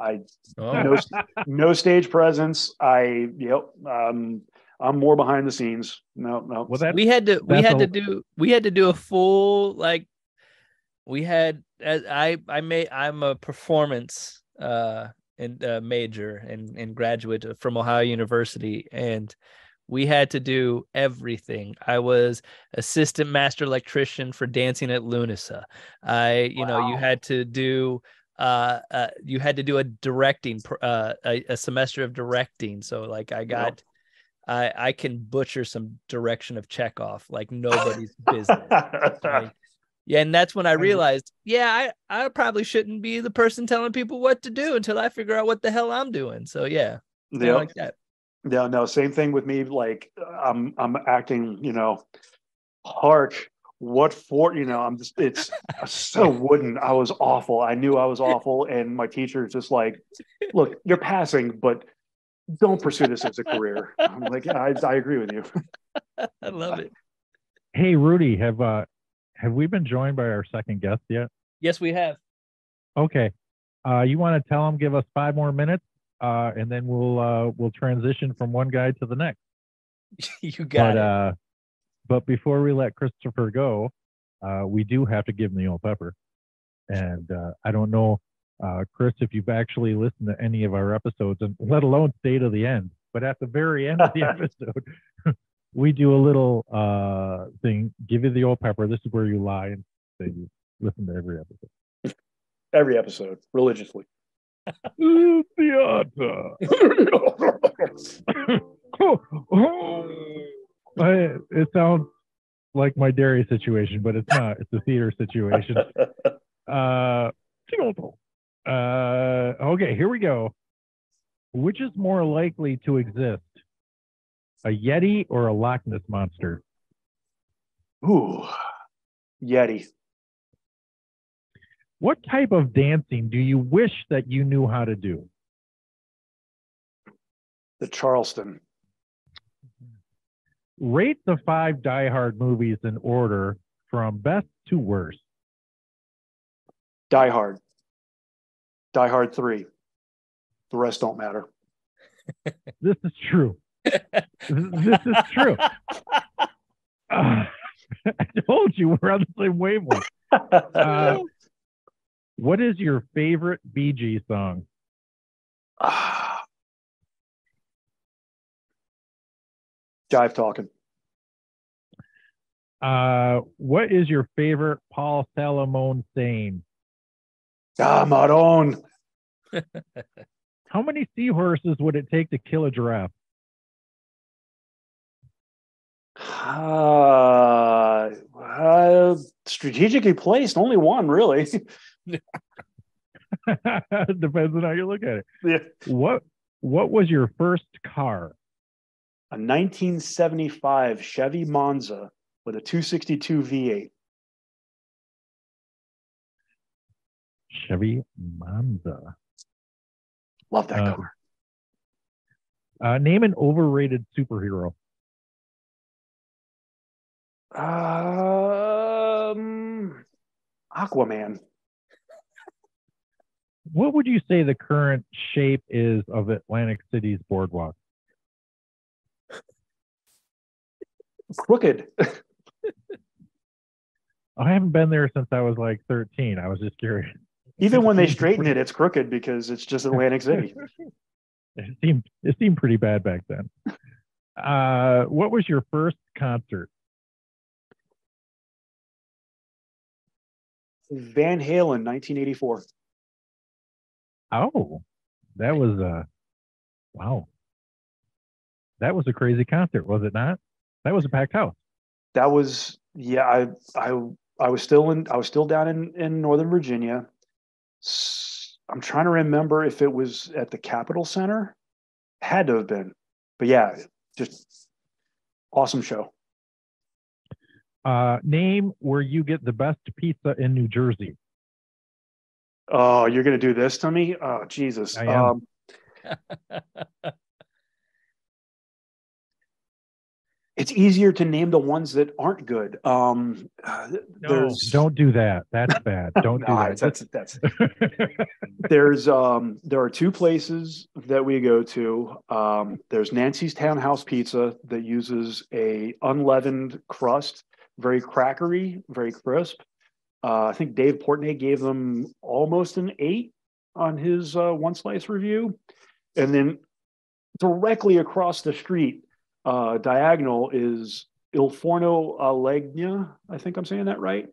No stage presence. I'm more behind the scenes. No. Well, we had to do a full, like, I'm a performance major and graduate from Ohio University, and we had to do everything. I was assistant master electrician for Dancing at Lunasa. You had to do a directing, a semester of directing. So like I can butcher some direction of Chekhov like nobody's business. Yeah, and that's when I realized, I probably shouldn't be the person telling people what to do until I figure out what the hell I'm doing. So like that. Yeah, no, same thing with me. Like I'm acting, hark, what for? It's so wooden. I was awful. I knew I was awful, and my teacher's just like, look, you're passing, but don't pursue this as a career. I'm like, yeah, I agree with you. I love it. Hey, Rudy, have we been joined by our second guest yet? Yes, we have. Okay. You want to tell him, give us 5 more minutes, and then we'll transition from one guy to the next. You got it. But before we let Christopher go, we do have to give him the old pepper. And I don't know, Chris, if you've actually listened to any of our episodes, and let alone stay to the end. But at the very end of the episode, we do a little thing, give you the old pepper. This is where you lie and say you listen to every episode. Every episode, religiously. It sounds like my dairy situation, but it's not. It's a theater situation. Okay, here we go. Which is more likely to exist, a Yeti or a Loch Ness monster? Ooh, Yeti. What type of dancing do you wish that you knew how to do? The Charleston. Rate the 5 Die Hard movies in order from best to worst. Die Hard. Die Hard 3. The rest don't matter. This is true. This is true. I told you we're on the same wavelength. What is your favorite Bee Gees song? Jive Talking. What is your favorite Paul Salomone saying? Maron. How many seahorses would it take to kill a giraffe? Strategically placed, only one, really. Depends on how you look at it. Yeah. What was your first car? A 1975 Chevy Monza with a 262 V8. Chevy Monza. Love that car. Name an overrated superhero. Aquaman. What would you say the current shape is of Atlantic City's boardwalk? Crooked. I haven't been there since I was like 13. I was just curious. Even when they straighten it, it's crooked because it's just Atlantic City. It seemed pretty bad back then. What was your first concert? Van Halen, 1984. Oh, that was wow. That was a crazy concert, was it not? That was a packed house. That was, yeah. I was still down in Northern Virginia. I'm trying to remember if it was at the Capitol Center. Had to have been, but yeah, just awesome show. Name where you get the best pizza in New Jersey. Oh, you're gonna do this to me? Oh, Jesus. I am. It's easier to name the ones that aren't good. No, don't do that. That's bad. Don't do that. That's there are two places that we go to. There's Nancy's Townhouse Pizza that uses a unleavened crust, very crackery, very crisp. I think Dave Portnoy gave them almost an 8 on his one slice review. And then directly across the street, diagonal, is Il Forno a Legna. I think I'm saying that right.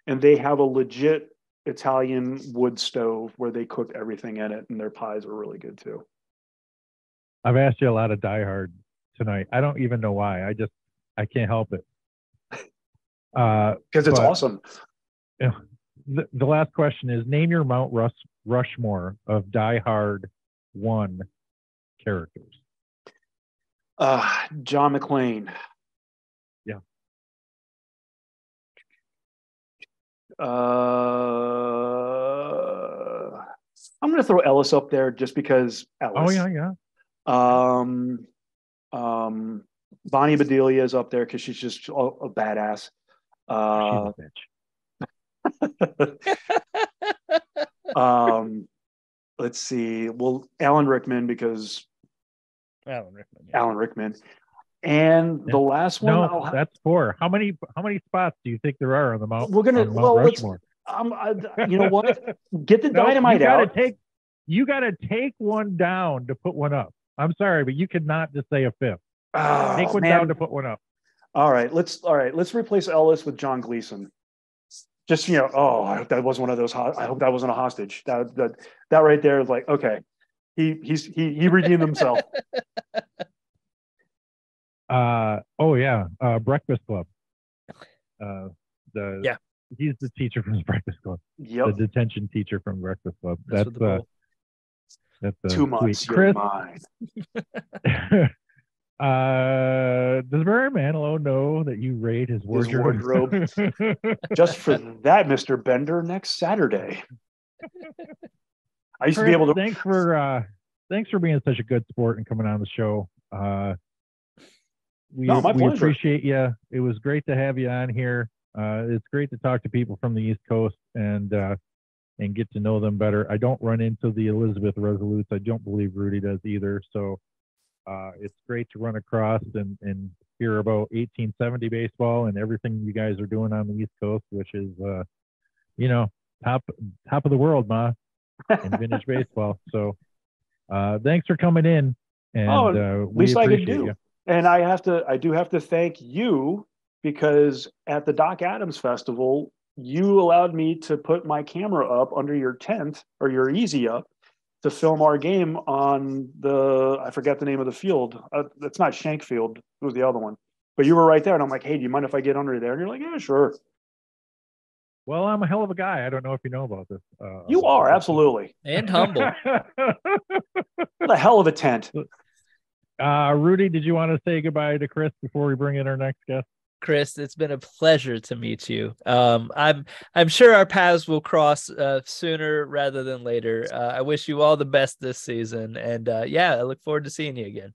And they have a legit Italian wood stove where they cook everything in it, and their pies are really good too. I've asked you a lot of Die Hard tonight. I don't even know why. I can't help it. Because it's awesome. The last question is, name your Mount Rushmore of Die Hard 1 characters. John McClane. Yeah. I'm going to throw Ellis up there just because Ellis. Oh, yeah. Bonnie Bedelia is up there because she's just a badass. She's a bitch. Let's see. Well, Alan Rickman, because Alan Rickman. And the last one. No, that's 4. How many spots do you think there are on the Mount? We're gonna. Well, Rushmore? You know what? Get the dynamite out. You got to take one down to put one up. I'm sorry, but you could not just say a 5th. Take one down to put one up. All right. Let's replace Ellis with John Gleason. Just, I hope that wasn't one of those. I hope that wasn't a hostage. That right there is like, okay, he redeemed himself. Breakfast Club. He's the teacher from the Breakfast Club. Yep. The detention teacher from Breakfast Club. That's 2 months. Chris, you're mine. Does Barry Manilow know that you raid his wardrobe? Just for that, Mr. Bender, next Saturday. I used to be able to. Thanks for being such a good sport and coming on the show. We appreciate you. It was great to have you on here. It's great to talk to people from the East Coast and get to know them better. I don't run into the Elizabeth Resolutes. I don't believe Rudy does either. So it's great to run across and hear about 1870 baseball and everything you guys are doing on the East Coast, which is, top of the world, Ma, in vintage baseball. So thanks for coming in. And we appreciate you. And I do have to thank you, because at the Doc Adams Festival, you allowed me to put my camera up under your tent or your easy up to film our game on I forget the name of the field. It's not Shank Field. It was the other one. But you were right there. And I'm like, hey, do you mind if I get under there? And you're like, yeah, sure. Well, I'm a hell of a guy. I don't know if you know about this. You are, absolutely. And humble. What a hell of a tent. Rudy, did you want to say goodbye to Chris before we bring in our next guest? Chris, it's been a pleasure to meet you. I'm sure our paths will cross sooner rather than later. I wish you all the best this season, and I look forward to seeing you again.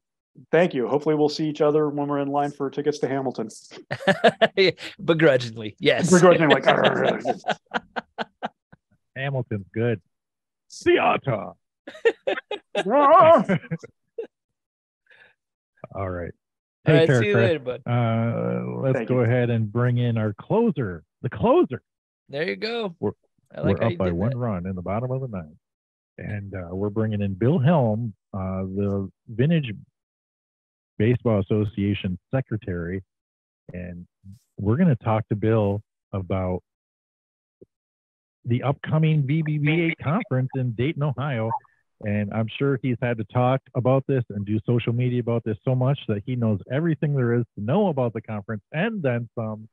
Thank you. Hopefully we'll see each other when we're in line for tickets to Hamilton. Begrudgingly, yes. Begrudgingly, like, Hamilton's good. Theater. All right. Take care, see you Chris. later, bud. Let's go ahead and bring in our closer. The closer. There you go. We're up by one run in the bottom of the ninth. And we're bringing in Bill Helm, the Vintage Baseball Association secretary. And we're going to talk to Bill about the upcoming VBBA conference in Dayton, Ohio. And I'm sure he's had to talk about this and do social media about this so much that he knows everything there is to know about the conference and then some.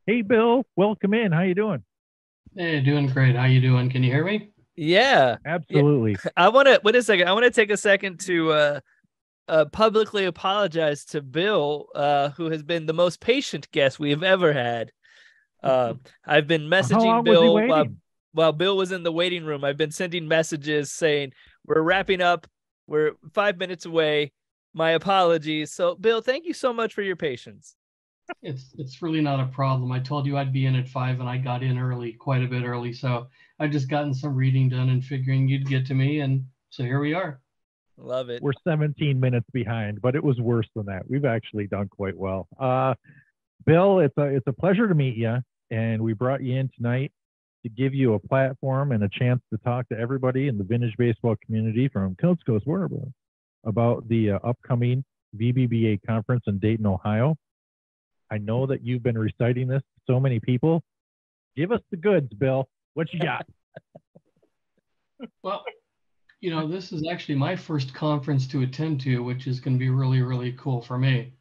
Hey, Bill, welcome in. How you doing? Hey, doing great. How you doing? Can you hear me? Yeah, absolutely. Yeah. I want to wait a second. I want to take a second to publicly apologize to Bill, who has been the most patient guest we have ever had. I've been messaging Bill while Bill was in the waiting room. I've been sending messages saying, we're wrapping up. We're 5 minutes away. My apologies. So, Bill, thank you so much for your patience. It's really not a problem. I told you I'd be in at 5 and I got in early, quite a bit early. So I've just gotten some reading done and figuring you'd get to me. And so here we are. Love it. We're 17 minutes behind, but it was worse than that. We've actually done quite well. Bill, it's a pleasure to meet you. And we brought you in tonight to give you a platform and a chance to talk to everybody in the vintage baseball community from coast to coast world about the upcoming VBBA conference in Dayton, Ohio. I know that you've been reciting this to so many people. Give us the goods, Bill. What you got? Well, this is actually my first conference to attend to, which is going to be really, really cool for me.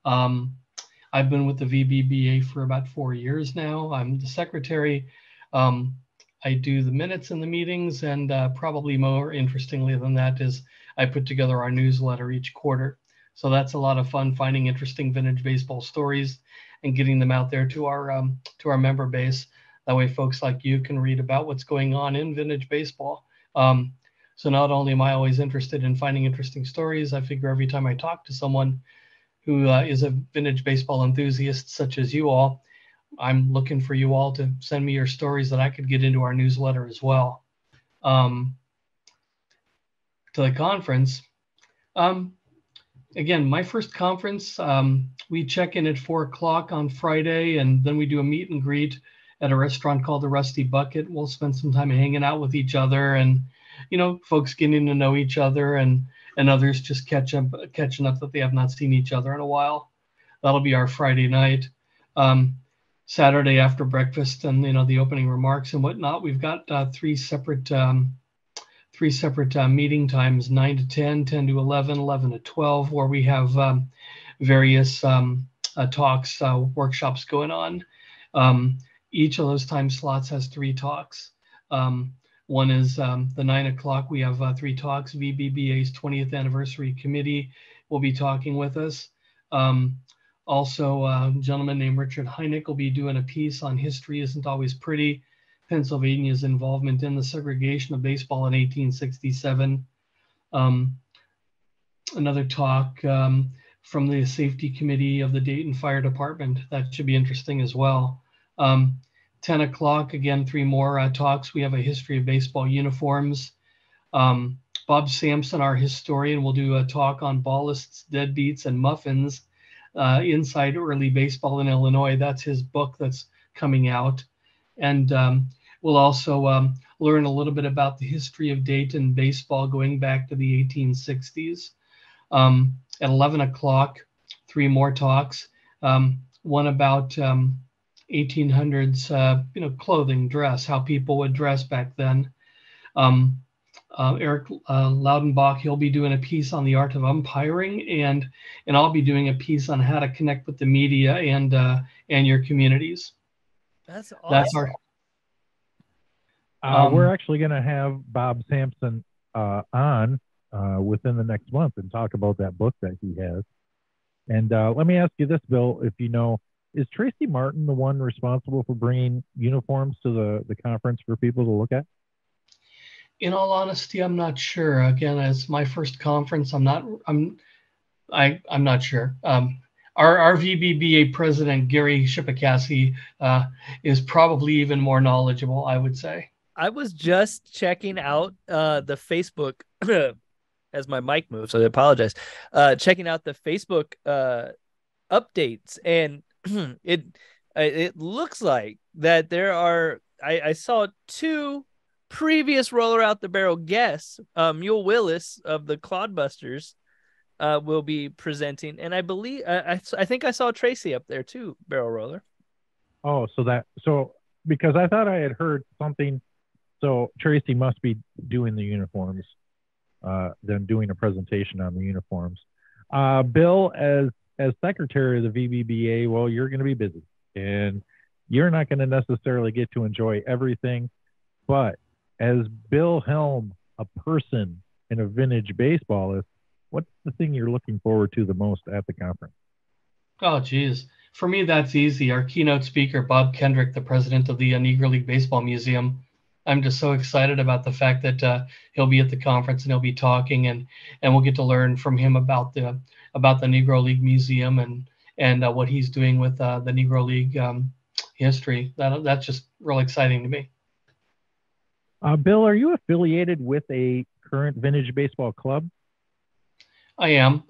I've been with the VBBA for about 4 years now. I'm the secretary. I do the minutes in the meetings, and probably more interestingly than that is I put together our newsletter each quarter. So that's a lot of fun, finding interesting vintage baseball stories and getting them out there to our member base. That way folks like you can read about what's going on in vintage baseball. So not only am I always interested in finding interesting stories, I figure every time I talk to someone who is a vintage baseball enthusiast such as you all, I'm looking for you all to send me your stories that I could get into our newsletter as well. To the conference, again, my first conference, we check in at 4 o'clock on Friday, and then we do a meet and greet at a restaurant called the Rusty Bucket. We'll spend some time hanging out with each other and, folks getting to know each other and others just catching up that they have not seen each other in a while. That'll be our Friday night. Saturday after breakfast and, the opening remarks and whatnot, we've got three separate meeting times, 9 to 10, 10 to 11, 11 to 12, where we have various talks, workshops going on. Each of those time slots has 3 talks. One is the 9 o'clock. We have 3 talks. VBBA's 20th anniversary committee will be talking with us. Also, a gentleman named Richard Heineck will be doing a piece on History Isn't Always Pretty, Pennsylvania's involvement in the segregation of baseball in 1867. Another talk from the safety committee of the Dayton Fire Department. That should be interesting as well. 10 o'clock, again, 3 more talks. We have a history of baseball uniforms. Bob Sampson, our historian, will do a talk on ballists, deadbeats, and muffins inside early baseball in Illinois. That's his book that's coming out. And we'll also learn a little bit about the history of Dayton baseball going back to the 1860s. At 11 o'clock, 3 more talks. One about 1800s, clothing, dress, how people would dress back then. Eric Laudenbach, he'll be doing a piece on the art of umpiring, and I'll be doing a piece on how to connect with the media and your communities. That's awesome. That's our. We're actually going to have Bob Sampson on within the next month and talk about that book that he has. And let me ask you this, Bill, if you know, is Tracy Martin the one responsible for bringing uniforms to the conference for people to look at? In all honesty, I'm not sure. Again, as my first conference, I'm not sure. Our VBBA president, Gary Shipacassi, is probably even more knowledgeable, I would say. I was just checking out the Facebook as my mic moves, so I apologize. Checking out the Facebook updates, and it looks like that there are. I saw 2 previous Roller Out the Barrel guests. Mule Willis of the Clodbusters will be presenting, and I believe I think I saw Tracy up there too, barrel roller. Oh, so because I thought I had heard something. So Tracy must be doing the uniforms, then doing a presentation on the uniforms. Bill, as secretary of the VBBA, well, you're going to be busy, and you're not going to necessarily get to enjoy everything. But as Bill Helm, a person and a vintage baseballist, what's the thing you're looking forward to the most at the conference? Oh, geez. For me, that's easy. Our keynote speaker, Bob Kendrick, the president of the Negro League Baseball Museum. I'm just so excited about the fact that he'll be at the conference and he'll be talking, and we'll get to learn from him about the Negro League Museum and what he's doing with the Negro League history. That's just real exciting to me. Bill, are you affiliated with a current vintage baseball club? I am.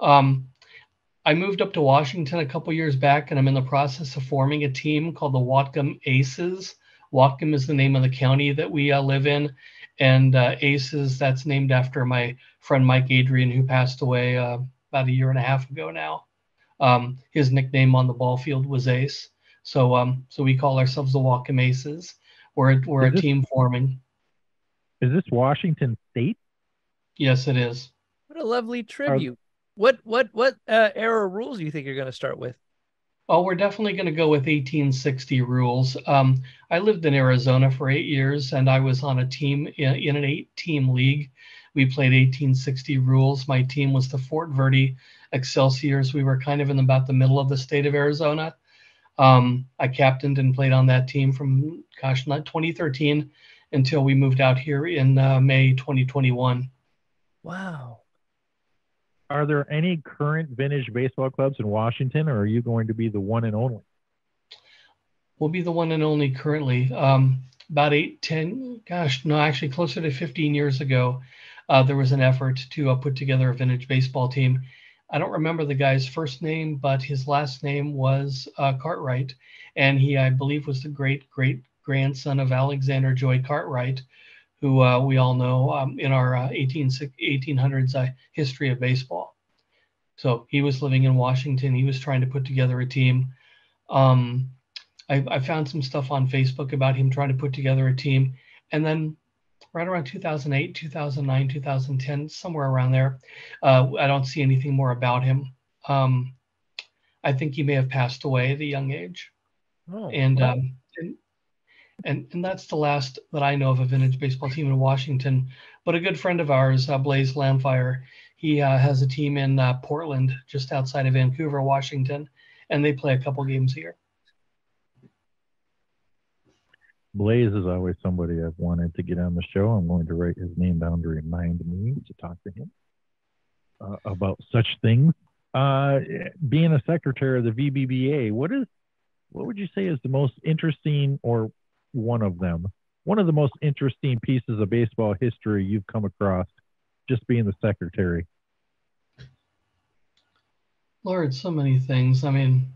I moved up to Washington a couple years back, and I'm in the process of forming a team called the Whatcom Aces. Whatcom is the name of the county that we live in, and Aces, that's named after my friend Mike Adrian, who passed away about 1.5 years ago now. His nickname on the ball field was Ace, so we call ourselves the Whatcom Aces. We're a team forming. Is this Washington State? Yes, it is. What a lovely tribute. What era rules do you think you're going to start with? Oh, we're definitely going to go with 1860 rules. I lived in Arizona for 8 years, and I was on a team in an 8-team league. We played 1860 rules. My team was the Fort Verde Excelsiors. We were kind of in about the middle of the state of Arizona. I captained and played on that team from, 2013 until we moved out here in May 2021. Wow. Are there any current vintage baseball clubs in Washington, or are you going to be the one and only? We'll be the one and only currently. About 10, closer to 15 years ago, there was an effort to put together a vintage baseball team. I don't remember the guy's first name, but his last name was Cartwright, and he, I believe, was the great-great-grandson of Alexander Joy Cartwright, who we all know in our 1800s history of baseball. So he was living in Washington. He was trying to put together a team. I found some stuff on Facebook about him trying to put together a team. And then right around 2008, 2009, 2010, somewhere around there, I don't see anything more about him. I think he may have passed away at a young age. Oh, And that's the last that I know of a vintage baseball team in Washington. But a good friend of ours, Blaze Lamfire, he has a team in Portland, just outside of Vancouver, Washington, and they play a couple games a year. Blaze is always somebody I've wanted to get on the show. I'm going to write his name down to remind me to talk to him about such things. Being a secretary of the VBBA, what would you say is the most interesting, or one of the most interesting pieces of baseball history you've come across just being the secretary? Lord, so many things. I mean,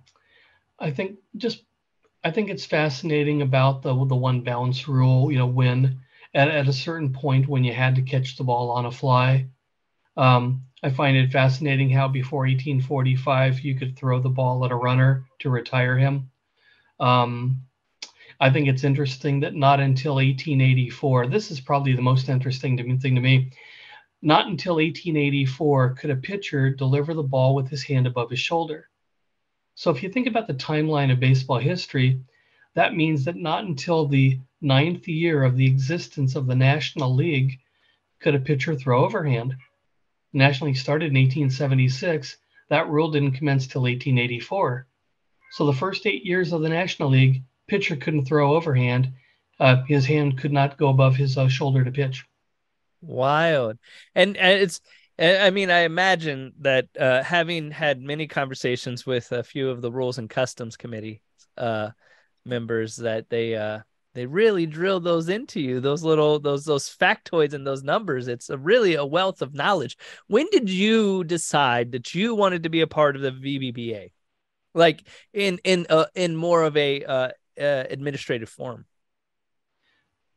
I think it's fascinating about the one bounce rule, when at a certain point when you had to catch the ball on a fly. I find it fascinating how before 1845 you could throw the ball at a runner to retire him. I think it's interesting that not until 1884, this is probably the most interesting thing to me, not until 1884 could a pitcher deliver the ball with his hand above his shoulder. So if you think about the timeline of baseball history, that means that not until the 9th year of the existence of the National League could a pitcher throw overhand. The National League started in 1876. That rule didn't commence till 1884. So the first 8 years of the National League, pitcher couldn't throw overhand. His hand could not go above his shoulder to pitch. Wild. And it's, I mean, I imagine that having had many conversations with a few of the Rules and Customs Committee members, that they really drill those into you, those factoids and those numbers. It's really a wealth of knowledge. When did you decide that you wanted to be a part of the VBBA? Like in more of a administrative form?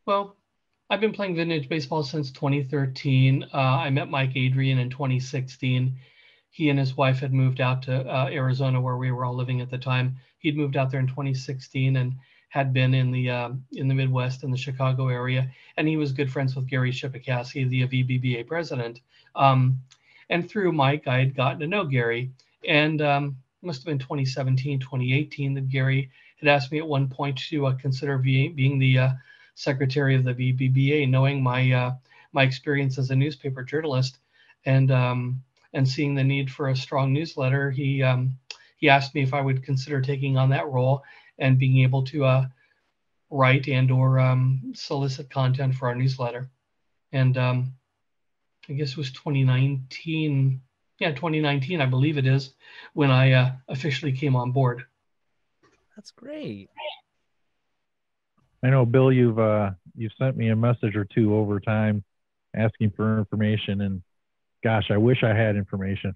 Well, I've been playing vintage baseball since 2013. I met Mike Adrian in 2016. He and his wife had moved out to Arizona, where we were all living at the time. He'd moved out there in 2016 and had been in the Midwest in the Chicago area. And he was good friends with Gary Shipacassi, the VBBA president. And through Mike, I had gotten to know Gary. And it must have been 2017, 2018 that Gary had asked me at one point to consider being the secretary of the VBBA, knowing my experience as a newspaper journalist and seeing the need for a strong newsletter. He asked me if I would consider taking on that role and being able to write and or solicit content for our newsletter. And I guess it was 2019. Yeah, 2019, I believe it is, when I officially came on board. That's great. I know, Bill, you've sent me a message or two over time asking for information, and gosh, I wish I had information.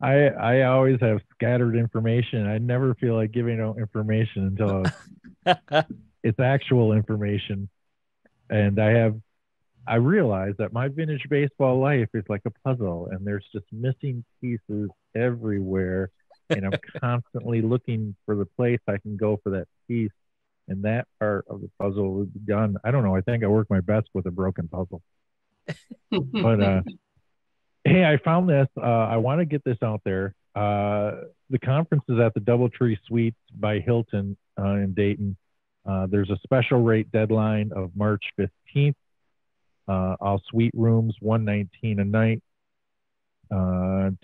I always have scattered information. I never feel like giving out information until it's actual information. And I realize that my vintage baseball life is like a puzzle, and there's just missing pieces everywhere. And I'm constantly looking for the place I can go for that piece. And that part of the puzzle will be done. I don't know. I think I work my best with a broken puzzle. But hey, I found this. I want to get this out there. The conference is at the Doubletree Suites by Hilton in Dayton. There's a special rate deadline of March 15th. All suite rooms, $119 a night.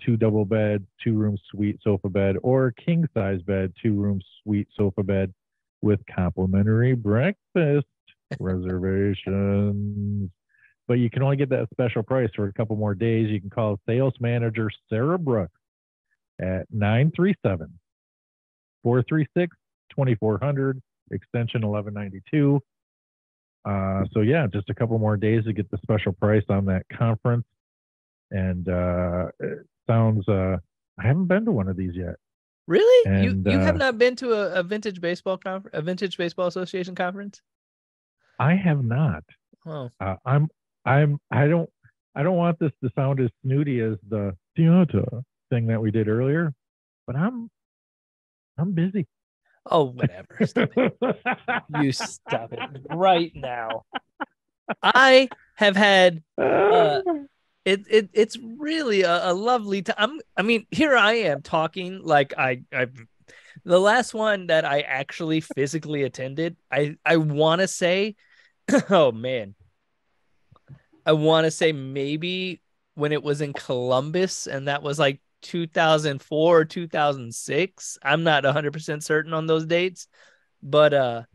2 double bed, 2 room suite sofa bed, or king size bed, 2 room suite sofa bed with complimentary breakfast reservations. But you can only get that special price for a couple more days. You can call sales manager Sarah Brooks at 937-436-2400, extension 1192. So yeah, just a couple more days to get the special price on that conference. And it sounds, I haven't been to one of these yet. Really? And, you have not been to a vintage baseball conference, a Vintage Baseball Association conference? I have not. Oh. I don't want this to sound as snooty as the theater thing that we did earlier, but I'm busy. Oh, whatever. Stop it. You stop it right now. I have had it's really a lovely time. I mean, here I am talking like I the last one that I actually physically attended, I want to say, oh man, I want to say maybe when it was in Columbus, and that was like 2004 or 2006. I'm not 100% certain on those dates, but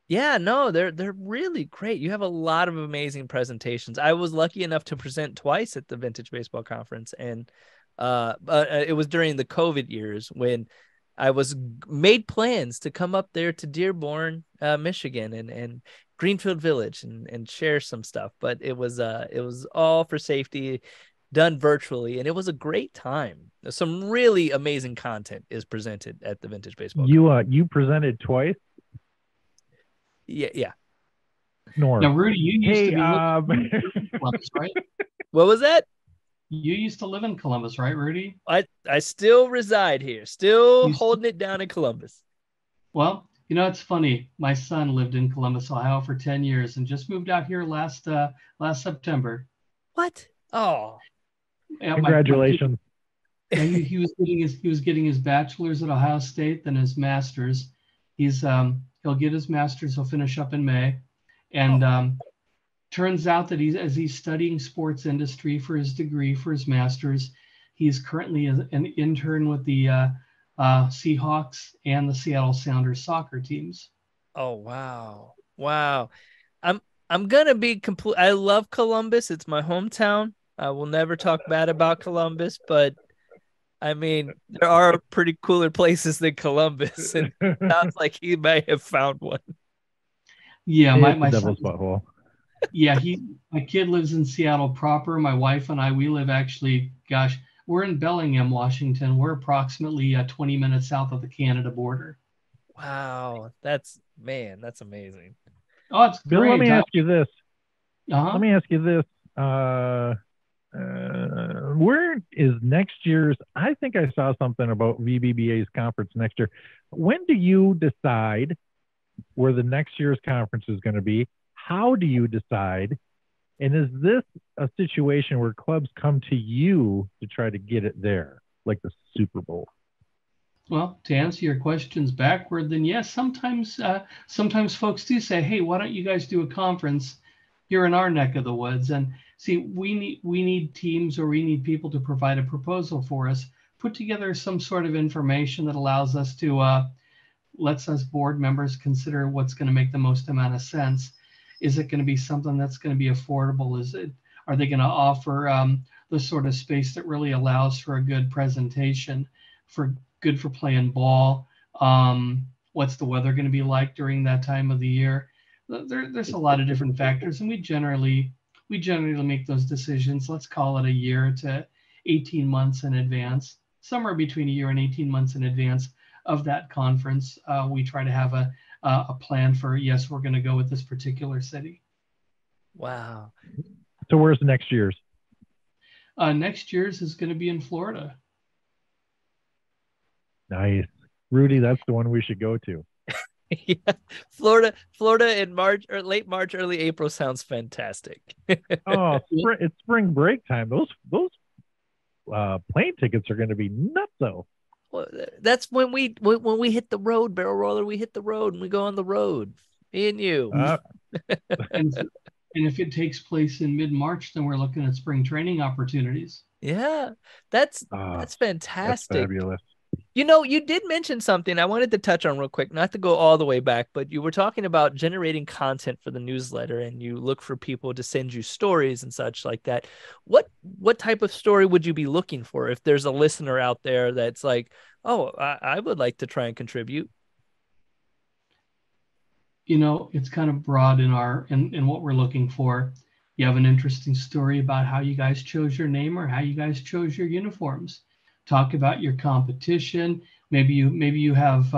yeah, no, they're really great. You have a lot of amazing presentations. I was lucky enough to present twice at the Vintage Baseball Conference, and it was during the COVID years when I made plans to come up there to Dearborn, Michigan, and Greenfield Village and share some stuff. But it was all for safety, done virtually, and it was a great time. Some really amazing content is presented at the Vintage Baseball Conference. You presented twice? Yeah. North. Now, Rudy, you used to be living in Columbus, right? What was that? You used to live in Columbus, right, Rudy? I still reside here, still holding it down in Columbus. Well, you know, it's funny. My son lived in Columbus, Ohio for 10 years and just moved out here last September. What? Oh. Yeah, congratulations. He was getting his bachelor's at Ohio State, then his master's. He'll get his master's. He'll finish up in May, and turns out that he's studying sports industry for his degree, for his master's, He's currently an intern with the Seahawks and the Seattle Sounders soccer teams. Oh, wow. Wow. I'm gonna be complete. I love Columbus. It's my hometown. I will never talk bad about Columbus, but I mean, there are pretty cooler places than Columbus, and it sounds like he may have found one. Yeah, my devil's butthole. Yeah, my kid lives in Seattle proper. My wife and I, we live actually, gosh, we're in Bellingham, Washington. We're approximately 20 minutes south of the Canada border. Wow, that's amazing. Oh, it's Bill, great. let me ask you this. Uh-huh. Let me ask you this. Where is next year's? I think I saw something about VBBA's conference next year. When do you decide where the next year's conference is going to be? How do you decide? And is this a situation where clubs come to you to try to get it there, like the Super Bowl? Well, to answer your questions backward, then yes, sometimes folks do say, hey, why don't you guys do a conference here in our neck of the woods? And see, we need teams, or we need people to provide a proposal for us, put together some sort of information that allows us to, lets us board members consider what's going to make the most amount of sense. Is it going to be something that's going to be affordable? Are they going to offer the sort of space that really allows for a good presentation, good for playing ball? What's the weather going to be like during that time of the year? There's a lot of different factors, and we generally make those decisions. Let's call it a year to 18 months in advance, somewhere between a year and 18 months in advance of that conference. We try to have a plan for, yes, we're going to go with this particular city. Wow. So where's next year's? Next year's is going to be in Florida. Nice. Rudy, that's the one we should go to. Yeah. Florida in March or late March, early April sounds fantastic. Oh, it's spring break time. Those plane tickets are going to be nuts, though. Well, that's when we hit the road, Barrel Roller. We hit the road and we go on the road. Me and you. And if it takes place in mid-March, then we're looking at spring training opportunities. Yeah, that's fantastic. That's fabulous. You know, you did mention something I wanted to touch on real quick, not to go all the way back, but you were talking about generating content for the newsletter, and you look for people to send you stories and such like that. What type of story would you be looking for if there's a listener out there that's like, oh, I would like to try and contribute? You know, it's kind of broad in what we're looking for. You have an interesting story about how you guys chose your name or how you guys chose your uniforms. Talk about your competition. Maybe you have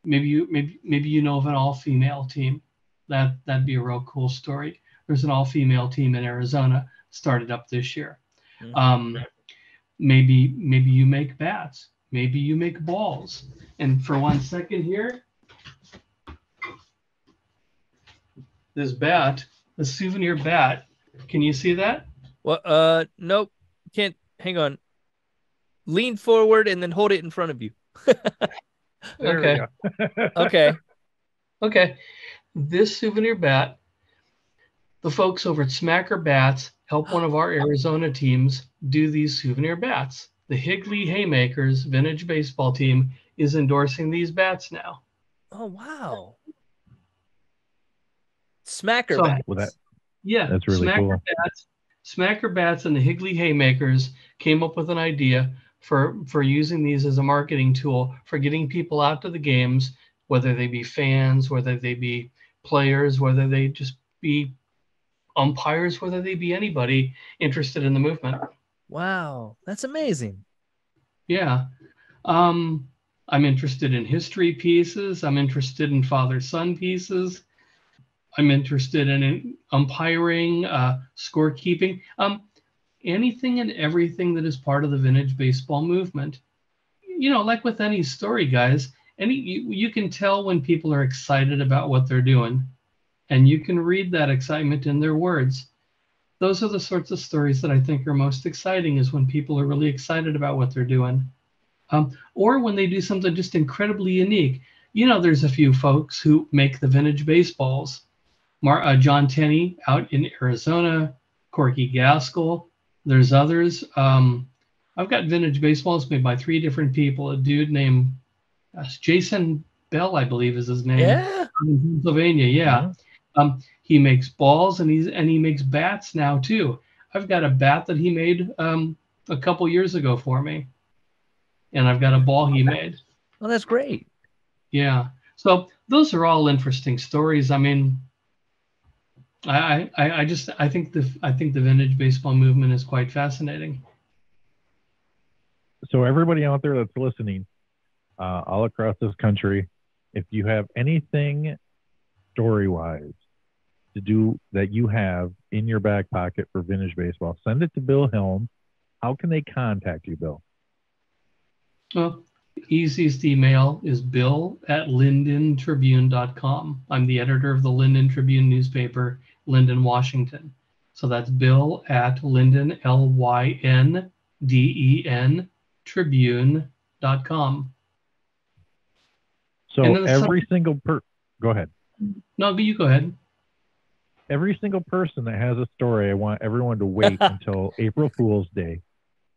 maybe you know of an all-female team. That'd be a real cool story. There's an all-female team in Arizona started up this year. Mm-hmm. Maybe you make bats. Maybe you make balls. And for 1 second here, this bat, a souvenir bat. Can you see that? Well, nope. Can't. Hang on. Lean forward and then hold it in front of you. Okay. Okay. This souvenir bat, the folks over at Smacker Bats help one of our Arizona teams do these souvenir bats. The Higley Haymakers vintage baseball team is endorsing these bats now. Oh, wow. Smacker Bats. Well, yeah, that's really cool. Smacker Bats and the Higley Haymakers came up with an idea for using these as a marketing tool for getting people out to the games, whether they be fans, whether they be players, whether they just be umpires, whether they be anybody interested in the movement. Wow, that's amazing. Yeah. I'm interested in history pieces. I'm interested in father-son pieces. I'm interested in umpiring, scorekeeping. Anything and everything that is part of the vintage baseball movement. You know, like with any story, guys, you can tell when people are excited about what they're doing, and you can read that excitement in their words. Those are the sorts of stories that I think are most exciting, is when people are really excited about what they're doing. Or when they do something just incredibly unique. You know, there's a few folks who make the vintage baseballs. John Tenney out in Arizona, Corky Gaskell. There's others. I've got vintage baseballs made by 3 different people. A dude named Jason Bell, I believe is his name. Yeah. In Pennsylvania. Yeah. He makes balls and he makes bats now too. I've got a bat that he made a couple years ago for me. And I've got a ball he made. Well, that's great. Yeah. So those are all interesting stories. I mean, I think the vintage baseball movement is quite fascinating. So everybody out there that's listening, all across this country, if you have anything story-wise to do that you have in your back pocket for vintage baseball, send it to Bill Helm. How can they contact you, Bill? Well, the easiest email is bill@lindentribune.com. I'm the editor of the Linden Tribune newspaper, Linden, Washington. So that's bill@linden, LYNDEN, tribune.com. So every single go ahead. No, you go ahead. Every single person that has a story, I want everyone to wait until April Fool's Day.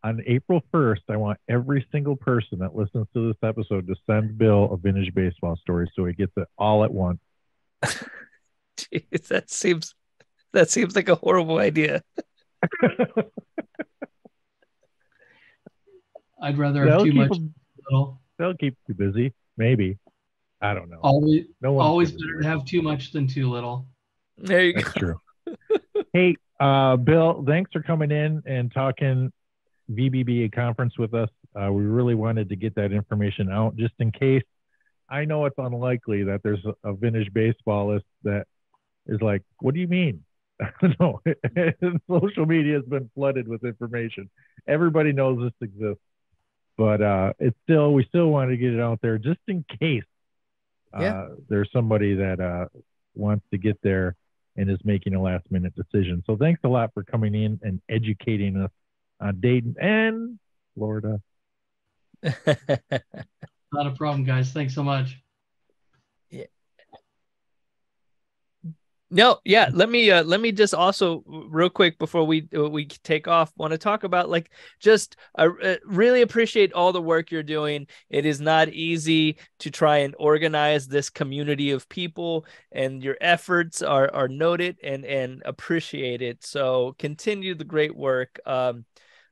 On April 1st, I want every single person that listens to this episode to send Bill a vintage baseball story so he gets it all at once. Jeez, that seems like a horrible idea. I'd rather have too much. They'll keep you busy, maybe. I don't know. Always better to have too much than too little. There you That's go. true. Hey, Bill, thanks for coming in and talking VBBA conference with us. We really wanted to get that information out just in case. I know it's unlikely that there's a vintage baseballist that is like, what do you mean? No, social media has been flooded with information. Everybody knows this exists, but we still want to get it out there just in case there's somebody that wants to get there and is making a last minute decision. So thanks a lot for coming in and educating us on Dayton and Florida. Not a problem, guys. Thanks so much. Yeah. No, yeah. Let me just also real quick before we take off, want to talk about I really appreciate all the work you're doing. It is not easy to try and organize this community of people, and your efforts are noted and appreciated. So continue the great work.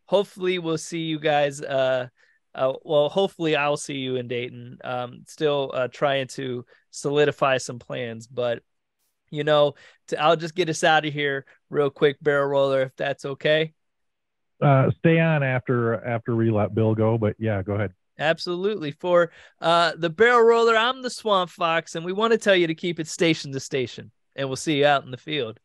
Hopefully we'll see you guys. Hopefully I'll see you in Dayton. Still trying to solidify some plans, but I'll just get us out of here real quick, Barrel Roller, if that's okay. Stay on after we let Bill go, but yeah, go ahead. Absolutely. For the Barrel Roller, I'm the Swamp Fox, and we want to tell you to keep it station to station, and we'll see you out in the field.